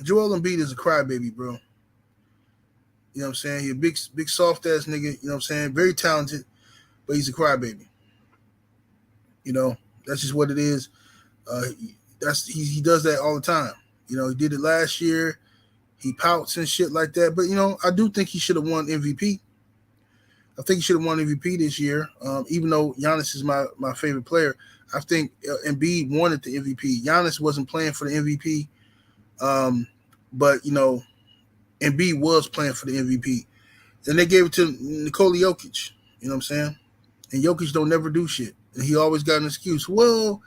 Embiid is a crybaby, bro. You know what I'm saying? He's a big soft ass nigga, you know what I'm saying? Very talented, but he's a crybaby. That's just what it is. He does that all the time. He did it last year. He pouts and shit like that. But I do think he should have won MVP. I think he should have won MVP this year. Even though Giannis is my favorite player, I think Embiid wanted the MVP. Giannis wasn't playing for the MVP, but Embiid was playing for the MVP. And they gave it to Nikola Jokic. You know what I'm saying? And Jokic don't never do shit. And he always got an excuse. Well,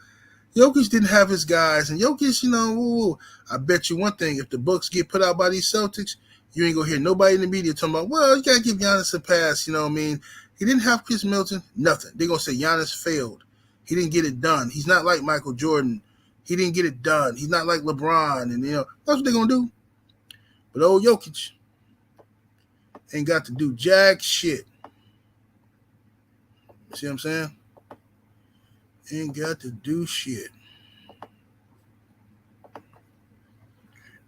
Jokic didn't have his guys. And Jokic, I bet you one thing. If the Bucks get put out by these Celtics, you ain't going to hear nobody in the media talking about, well, you got to give Giannis a pass. You know what I mean? He didn't have Chris Middleton. Nothing. They're going to say Giannis failed. He didn't get it done. He's not like Michael Jordan. He didn't get it done. He's not like LeBron. And, that's what they're going to do. But old Jokic ain't got to do jack shit. See what I'm saying? Ain't got to do shit.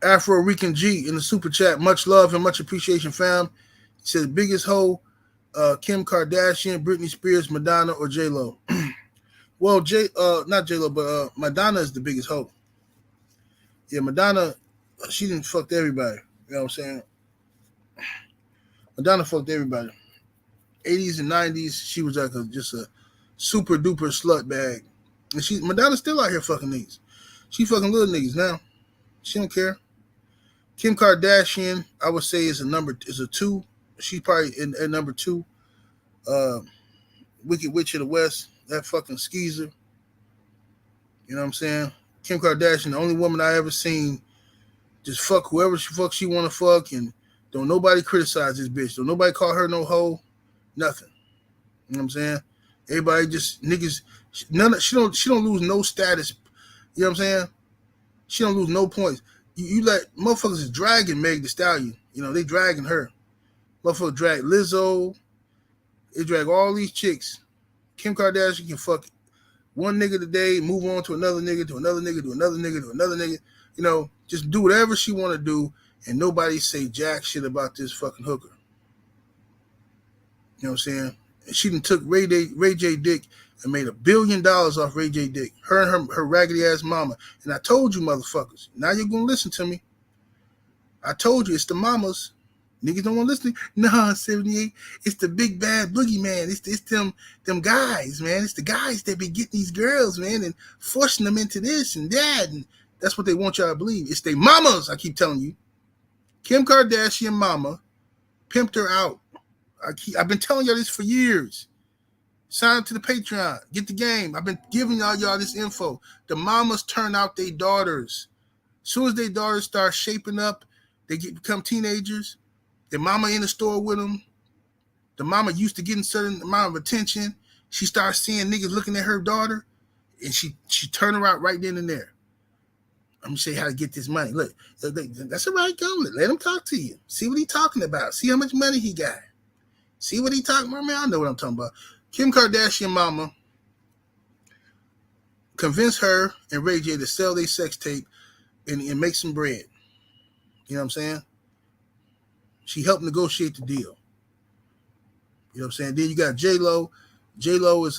Afro-Rican G in the super chat. Much love and much appreciation, fam. He says, biggest hoe, Kim Kardashian, Britney Spears, Madonna, or J-Lo. Well, not J-Lo, but Madonna is the biggest hoe. Yeah, Madonna, she didn't fuck everybody. You know what I'm saying? Madonna fucked everybody. 80s and 90s, she was like just a super duper slut bag. And Madonna's still out here fucking niggas. She fucking little niggas now. She don't care. Kim Kardashian, I would say is a 2. She's probably in number 2. Wicked Witch of the West, that fucking skeezer. You know what I'm saying? Kim Kardashian, the only woman I ever seen just fuck whoever she want to fuck, and don't nobody criticize this bitch. Don't nobody call her no hoe. Nothing. You know what I'm saying? Everybody just niggas. She don't lose no status. You know what I'm saying? She don't lose no points. You let motherfuckers is dragging Meg Thee Stallion. They dragging her. Motherfuckers drag Lizzo. They drag all these chicks. Kim Kardashian can fuck one nigga today, move on to another nigga, to another nigga, to another nigga, to another nigga. Just do whatever she want to do, and nobody say jack shit about this fucking hooker. You know what I'm saying? And she done took Ray J dick and made $1 billion off Ray J dick. Her and her raggedy ass mama. And I told you motherfuckers. Now you're gonna listen to me. I told you it's the mamas. Niggas don't want to listen. Nah, 78. It's the big bad boogeyman. It's them guys, man. It's the guys that be getting these girls, man, and forcing them into this and that. And that's what they want y'all to believe. It's they mamas, I keep telling you. Kim Kardashian mama pimped her out. I've been telling y'all this for years. Sign up to the Patreon. Get the game. I've been giving y'all this info. The mamas turn out their daughters. As soon as their daughters start shaping up, they become teenagers. Their mama in the store with them. The mama used to getting certain amount of attention. She starts seeing niggas looking at her daughter, and she turn her out right then and there. I'm gonna show you how to get this money. Look, that's all right, go. Let him talk to you. See what he talking about. See how much money he got. See what he talking about, man. I know what I'm talking about. Kim Kardashian mama convinced her and Ray J to sell their sex tape and make some bread. You know what I'm saying? She helped negotiate the deal. You know what I'm saying? Then you got J-Lo. J-Lo is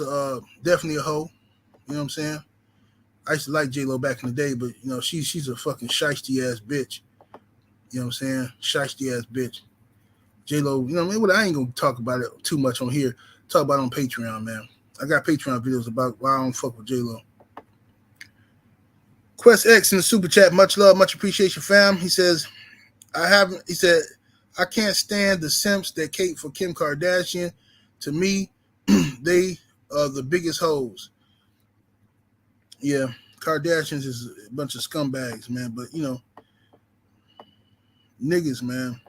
definitely a hoe. You know what I'm saying? I used to like J-Lo back in the day, but, she's a fucking shiesty-ass bitch. You know what I'm saying? Shiesty-ass bitch. J-Lo, I ain't going to talk about it too much on here. Talk about it on Patreon, man. I got Patreon videos about why I don't fuck with J-Lo. Quest X in the super chat. Much love, much appreciation, fam. He says, I can't stand the simps that cape for Kim Kardashian. To me, they are the biggest hoes. Yeah, Kardashians is a bunch of scumbags, man. But, niggas, man.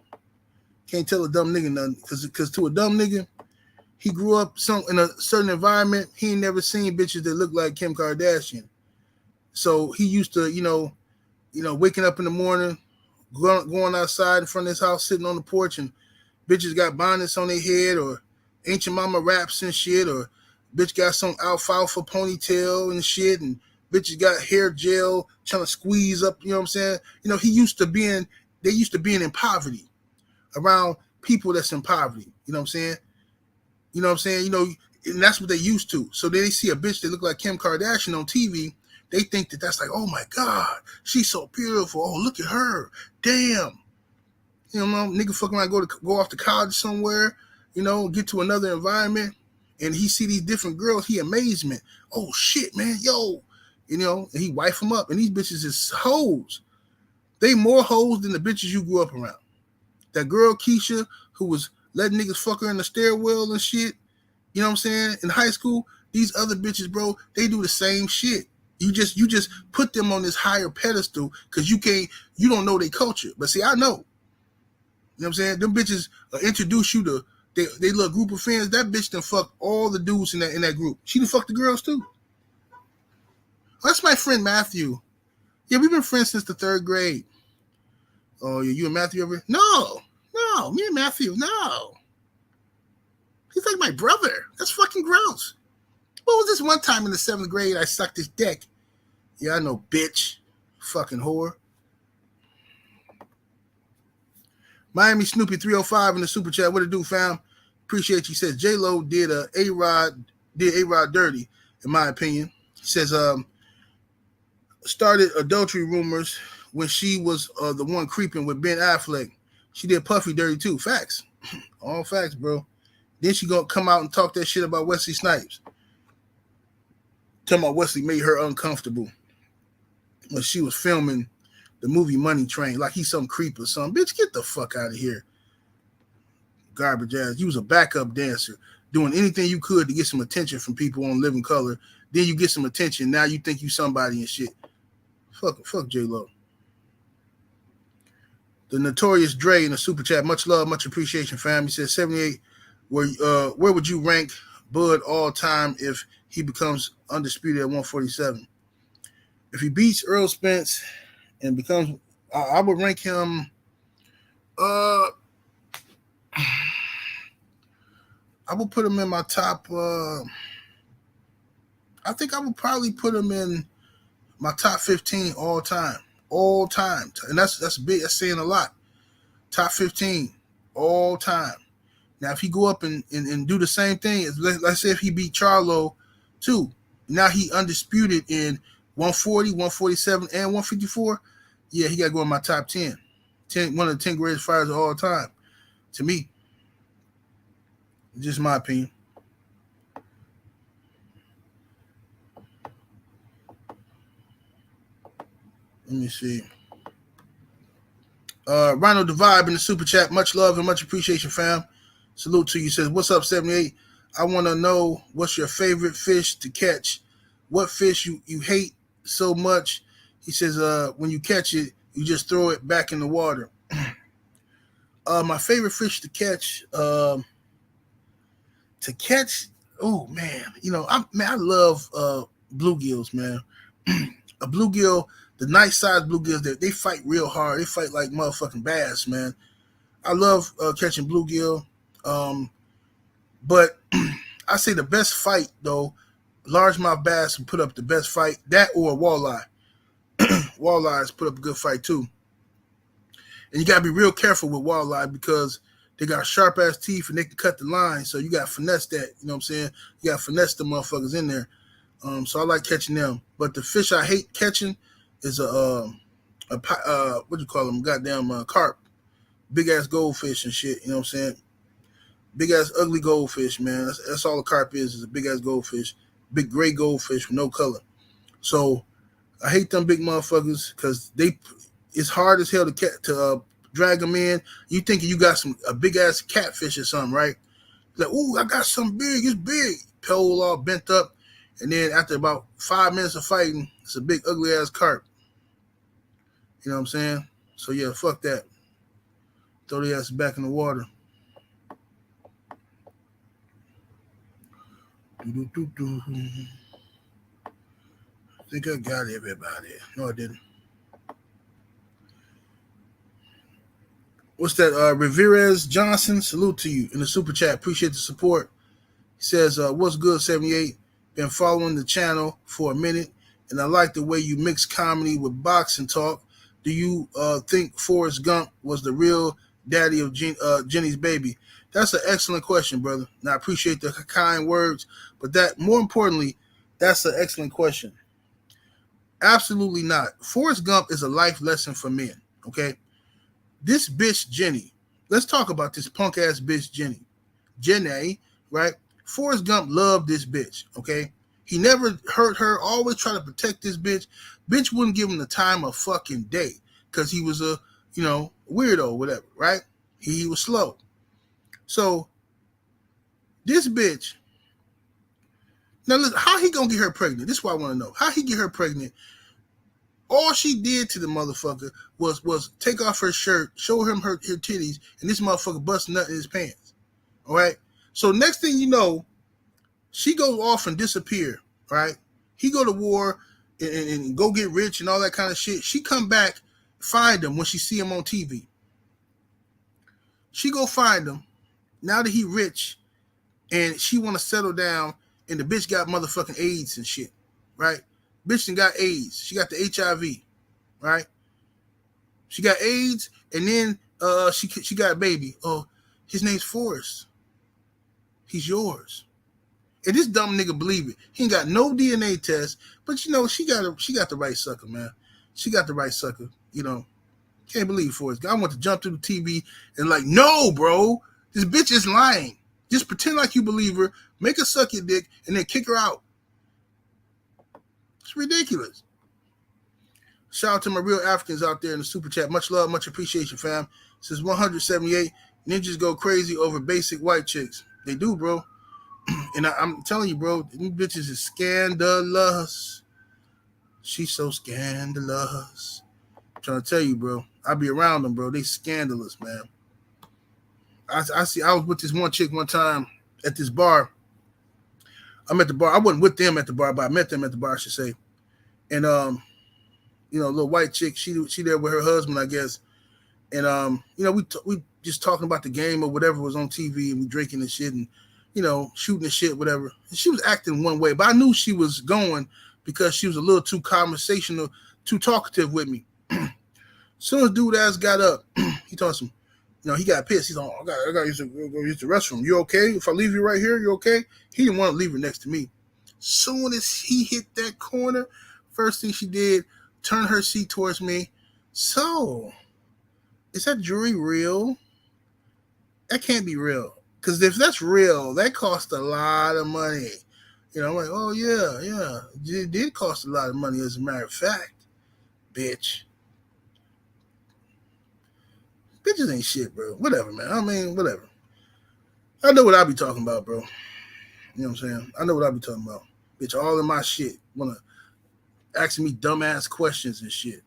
Can't tell a dumb nigga nothing. Because to a dumb nigga, he grew up in a certain environment. He ain't never seen bitches that look like Kim Kardashian. So he used to, waking up in the morning, going outside in front of his house, sitting on the porch, and bitches got bonnets on their head, or ancient mama wraps and shit, or bitch got some alfalfa ponytail and shit, and bitches got hair gel trying to squeeze up, you know what I'm saying? They used to being in poverty, around people that's in poverty, you know what I'm saying? You know what I'm saying? And that's what they used to. So they see a bitch that look like Kim Kardashian on TV, they think that that's like, oh my God, she's so beautiful. Oh, look at her. Damn. Nigga fucking like go off to college somewhere, get to another environment, and he see these different girls, he amazement. Oh shit, man, yo. And he wife them up. And these bitches is hoes. They more hoes than the bitches you grew up around. That girl Keisha, who was letting niggas fuck her in the stairwell and shit, you know what I'm saying? In high school, these other bitches, bro, they do the same shit. You just put them on this higher pedestal because you don't know their culture. But see, I know. You know what I'm saying? Them bitches introduce you to they little group of friends. That bitch done fuck all the dudes in that group. She done fuck the girls too. That's my friend Matthew. Yeah, we've been friends since the 3rd grade. Oh, you and Matthew ever? No, me and Matthew, no. He's like my brother. That's fucking gross. What was this one time in the 7th grade I sucked his dick? Yeah, I know, bitch. Fucking whore. Miami Snoopy 305 in the super chat. What it do, fam? Appreciate you. Says J-Lo did A-Rod dirty, in my opinion. He says started adultery rumors when she was the one creeping with Ben Affleck. She did Puffy dirty too. Facts. All facts, bro. Then she gonna come out and talk that shit about Wesley Snipes. Talking about Wesley made her uncomfortable when she was filming the movie Money Train, like he's some creep or something. Bitch, get the fuck out of here. Garbage ass. You was a backup dancer, doing anything you could to get some attention from people on Living Color. Then you get some attention. Now you think you somebody and shit. Fuck J-Lo. The Notorious Dre in the super chat. Much love, much appreciation, fam. He says 78. Where would you rank Bud all time if he becomes undisputed at 147? If he beats Earl Spence and becomes, I would rank him. I would put him in my top. I think I would probably put him in my top 15 all time, and that's big. That's saying a lot. Top 15 all time. Now, if he go up and do the same thing, let's say if he beat Charlo too, now he undisputed in 140, 147, and 154. Yeah, he got to go in my top 10. One of the 10 greatest fighters of all time, to me. Just my opinion. Let me see. Rhino the Vibe in the super chat. Much love and much appreciation, fam. Salute to you. Says, what's up, 78? I want to know what's your favorite fish to catch. What fish you hate so much? He says, when you catch it, you just throw it back in the water. My favorite fish to catch, oh man, I love bluegills, man. A bluegill, the nice size bluegills, they fight real hard. They fight like motherfucking bass, man. I love catching bluegill. But I say the best fight though, largemouth bass can put up the best fight. That or a walleye. Walleyes put up a good fight too. And you gotta be real careful with walleye because they got sharp ass teeth and they can cut the line. So you gotta finesse that. You know what I'm saying? You gotta finesse the motherfuckers in there. So I like catching them. But the fish I hate catching is what do you call them? Goddamn carp. Big ass goldfish and shit. You know what I'm saying? Big ass ugly goldfish, man. That's all a carp is a big ass goldfish. Big gray goldfish with no color. So I hate them big motherfuckers because it's hard as hell to drag them in. You thinking you got a big ass catfish or something, right? Like, ooh, I got something big. It's big. Pole all bent up. And then after about 5 minutes of fighting, it's a big ugly ass carp. You know what I'm saying? So yeah, fuck that. Throw the ass back in the water. I think I got everybody. No, I didn't. What's that? Riverez Johnson, salute to you in the super chat. Appreciate the support. He says, what's good, 78? Been following the channel for a minute, and I like the way you mix comedy with boxing talk. Do you think Forrest Gump was the real daddy of Jenny's baby? That's an excellent question, brother. And I appreciate the kind words, but that, more importantly, that's an excellent question. Absolutely not. Forrest Gump is a life lesson for men, okay? This bitch, Jenny, let's talk about this punk ass bitch, Jenny, right? Forrest Gump loved this bitch, okay? He never hurt her, always try to protect this bitch. Bitch wouldn't give him the time of fucking day because he was a, weirdo, whatever, right? He was slow. So, this bitch, now listen, how he gonna get her pregnant? This is what I want to know. How he get her pregnant? All she did to the motherfucker was take off her shirt, show him her titties, and this motherfucker busting nut in his pants. All right? So next thing you know, she goes off and disappear, right? He go to war, and go get rich and all that kind of shit. She come back, find him when she see him on TV. She go find him now that he rich, and she want to settle down. And the bitch got motherfucking AIDS and shit, right? Bitch done got AIDS. She got the HIV, right? She got AIDS, and then she got a baby. Oh, his name's Forrest. He's yours. And this dumb nigga believe it. He ain't got no DNA test, but she got the right sucker, man. She got the right sucker. Can't believe Forrest. I want to jump through the TV and like, no, bro, this bitch is lying. Just pretend like you believe her, make her suck your dick, and then kick her out. It's ridiculous. Shout out to my real Africans out there in the super chat. Much love, much appreciation, fam. Since 178, ninjas go crazy over basic white chicks. They do, bro. And I'm telling you, bro, these bitches is scandalous. She's so scandalous. I'm trying to tell you, bro. I be around them, bro. They scandalous, man. I was with this one chick one time at this bar. I'm at the bar. I wasn't with them at the bar, but I met them at the bar, I should say. And little white chick, she there with her husband, I guess. And we just talking about the game or whatever was on TV, and we drinking and shit, and shooting and shit, whatever. And she was acting one way, but I knew she was going because she was a little too conversational, too talkative with me. Soon as dude ass got up, he told him, he got pissed. He's like, I got to go use the restroom. You okay? If I leave you right here, you okay? He didn't want to leave her next to me. Soon as he hit that corner, first thing she did, turn her seat towards me. So, is that jewelry real? That can't be real. Because if that's real, that costs a lot of money. I'm like, oh, yeah. It did cost a lot of money, as a matter of fact. Bitch. Bitches ain't shit, bro. Whatever, man. I mean, whatever. I know what I be talking about, bro. You know what I'm saying? I know what I be talking about. Bitch, all in my shit. Want to asking me dumbass questions and shit.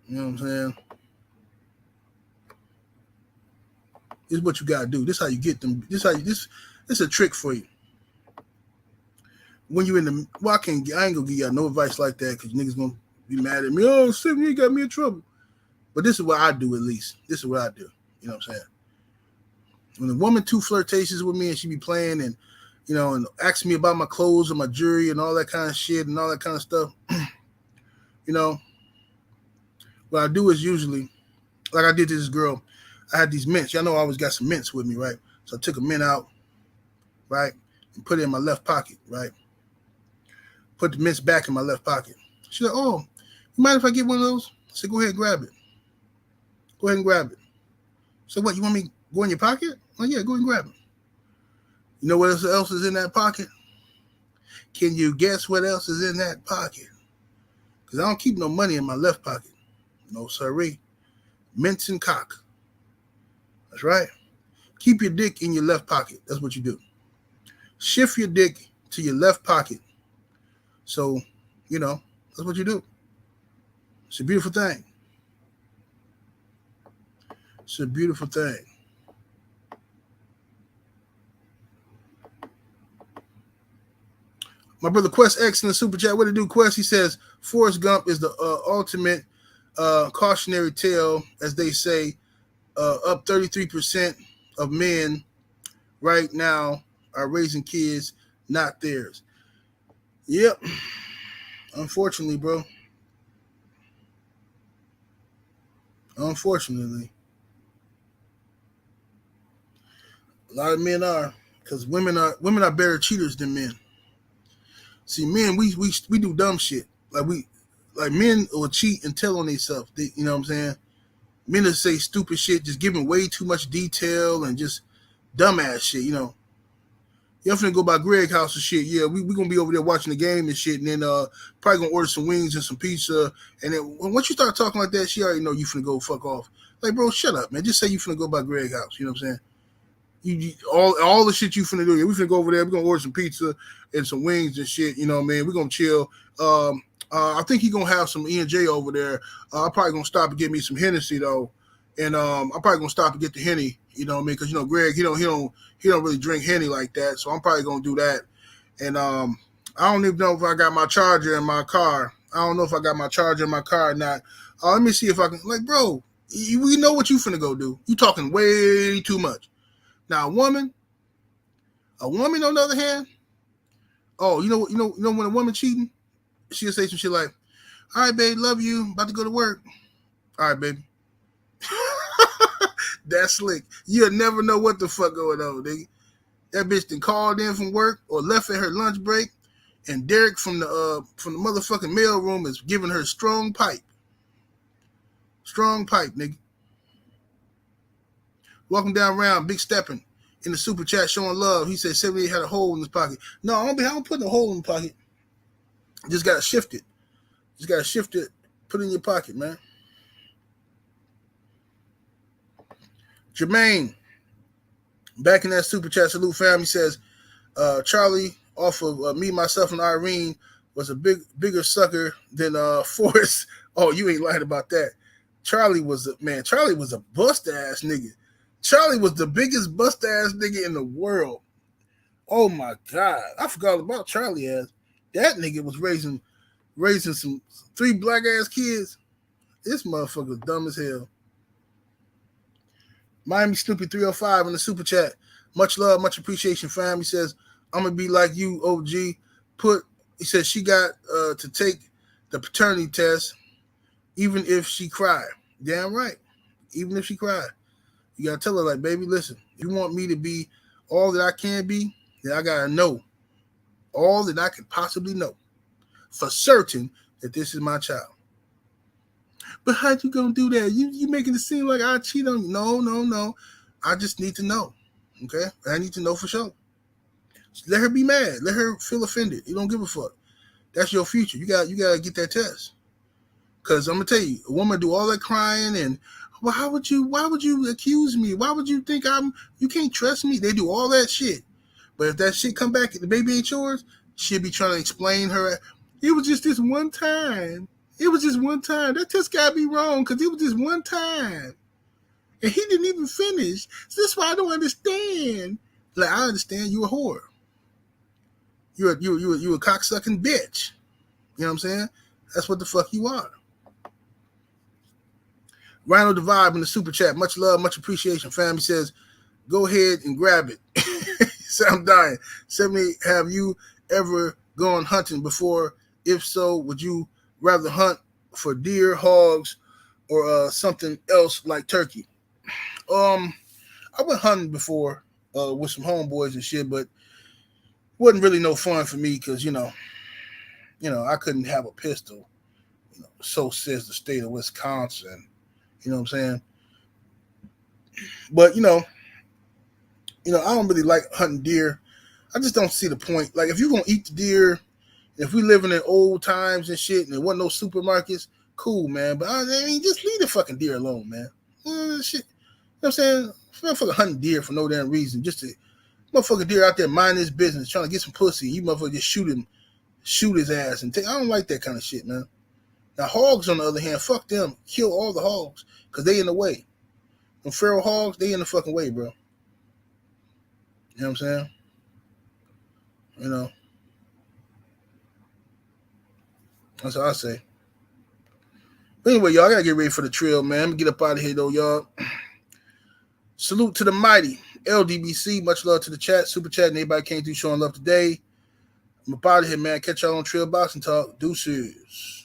You know what I'm saying? This is what you gotta do. This is how you get them. This is a trick for you. When you in the, well, I ain't gonna give y'all no advice like that because niggas gonna be mad at me. Oh, Sim, you got me in trouble. But this is what I do, at least. This is what I do. You know what I'm saying? When a woman too flirtatious with me and she be playing and, and asking me about my clothes and my jewelry and all that kind of shit and all that kind of stuff, what I do is usually, like I did to this girl, I had these mints. Y'all know I always got some mints with me, right? So I took a mint out, right, and put it in my left pocket, right? Put the mints back in my left pocket. She's like, oh, you mind if I get one of those? I said, go ahead and grab it. Go ahead and grab it. So what, you want me to go in your pocket? Oh, yeah, go ahead and grab it. You know what else is in that pocket? Can you guess what else is in that pocket? Because I don't keep no money in my left pocket. No, sirree. Mints and cock. That's right. Keep your dick in your left pocket. That's what you do. Shift your dick to your left pocket. So, that's what you do. It's a beautiful thing. It's a beautiful thing. My brother Quest X in the super chat. What to do, Quest? He says Forrest Gump is the ultimate cautionary tale, as they say. Up 33% of men right now are raising kids, not theirs. Yep. Unfortunately, bro. Unfortunately. A lot of men are, because women are better cheaters than men. See, men, we do dumb shit. Like men will cheat and tell on themselves. You know what I'm saying? Men will say stupid shit, just giving way too much detail and just dumbass shit, Y'all finna go by Greg's house and shit. Yeah, we gonna be over there watching the game and shit, and then probably gonna order some wings and some pizza. And then once you start talking like that, she already know you finna go fuck off. Like, bro, shut up, man. Just say you finna go by Greg's house. You know what I'm saying? You all the shit you finna do. Yeah, we finna go over there. We're gonna order some pizza and some wings and shit. You know what I mean? We're gonna chill. I think he's gonna have some E&J over there. I'm probably gonna stop and get me some Hennessy though, and I'm probably gonna stop and get the Henny. You know what I mean? Because Greg, he don't really drink Henny like that. So I'm probably gonna do that. And I don't even know if I got my charger in my car. I don't know if I got my charger in my car or not. Let me see if I can. Like, bro, we know what you finna go do. You talking way too much. Now, a woman on the other hand, oh, you know when a woman cheating, she'll say some shit like, "All right, babe, love you. About to go to work. All right, baby." That's slick. You'll never know what the fuck going on, nigga. That bitch then called in from work or left at her lunch break, and Derek from the motherfucking mail room is giving her strong pipe. Strong pipe, nigga. Welcome down round, Big Steppin' in the super chat showing love. He said 78 had a hole in his pocket. No, I don't put no hole in the pocket. Just gotta shift it. Put it in your pocket, man. Jermaine, back in that super chat, salute family, says Charlie off of Me, Myself, and Irene was a bigger sucker than Forrest. Oh, you ain't lying about that. Charlie was a bust ass nigga. Charlie was the biggest bust ass nigga in the world. Oh my God, I forgot about Charlie ass. That nigga was raising some 3 black ass kids. This motherfucker dumb as hell. Miami Stupid 305 in the super chat. Much love, much appreciation, fam. He says, I'm gonna be like you, OG. He says she got to take the paternity test, even if she cried. Damn right. Even if she cried. You gotta tell her, like, baby, listen, if you want me to be all that I can be, then I gotta know all that I can possibly know for certain that this is my child. But how you gonna do that? You making it seem like I cheat on you. No. I just need to know. Okay? I need to know for sure. Let her be mad. Let her feel offended. You don't give a fuck. That's your future. You gotta get that test. Cause I'm gonna tell you, a woman do all that crying and why would you accuse me? Why would you think you can't trust me? They do all that shit. But if that shit come back and the baby ain't yours, she'll be trying to explain her. It was just this one time. That test gotta be wrong because it was just one time. And he didn't even finish. So that's why I don't understand. Like, I understand you a whore. You a cocksucking bitch. You know what I'm saying? That's what the fuck you are. Rhino the Vibe in the super chat. Much love, much appreciation. Family says, go ahead and grab it. So I'm dying. 70, have you ever gone hunting before? If so, would you rather hunt for deer, hogs, or something else like turkey? I went hunting before with some homeboys and shit, but wasn't really no fun for me because, you know, I couldn't have a pistol. So says the state of Wisconsin. You know what I'm saying? But, I don't really like hunting deer. I just don't see the point. Like, if you're going to eat the deer, if we living in old times and shit, and there wasn't no supermarkets, cool, man. But, I mean, just leave the fucking deer alone, man. Shit. You know what I'm saying? Motherfucker hunting deer for no damn reason. Just to, motherfucker deer out there minding his business, trying to get some pussy. You motherfucker just shoot his ass. And I don't like that kind of shit, man. Now, hogs, on the other hand, fuck them. Kill all the hogs because they in the way. Them feral hogs, they in the fucking way, bro. You know what I'm saying? That's what I say. But anyway, y'all, I got to get ready for the trail, man. I'm going to get up out of here, though, y'all. Salute to the mighty LDBC. Much love to the chat. Super chat and everybody came through showing love today. I'm up out of here, man. Catch y'all on Trail Boxing Talk. Deuces.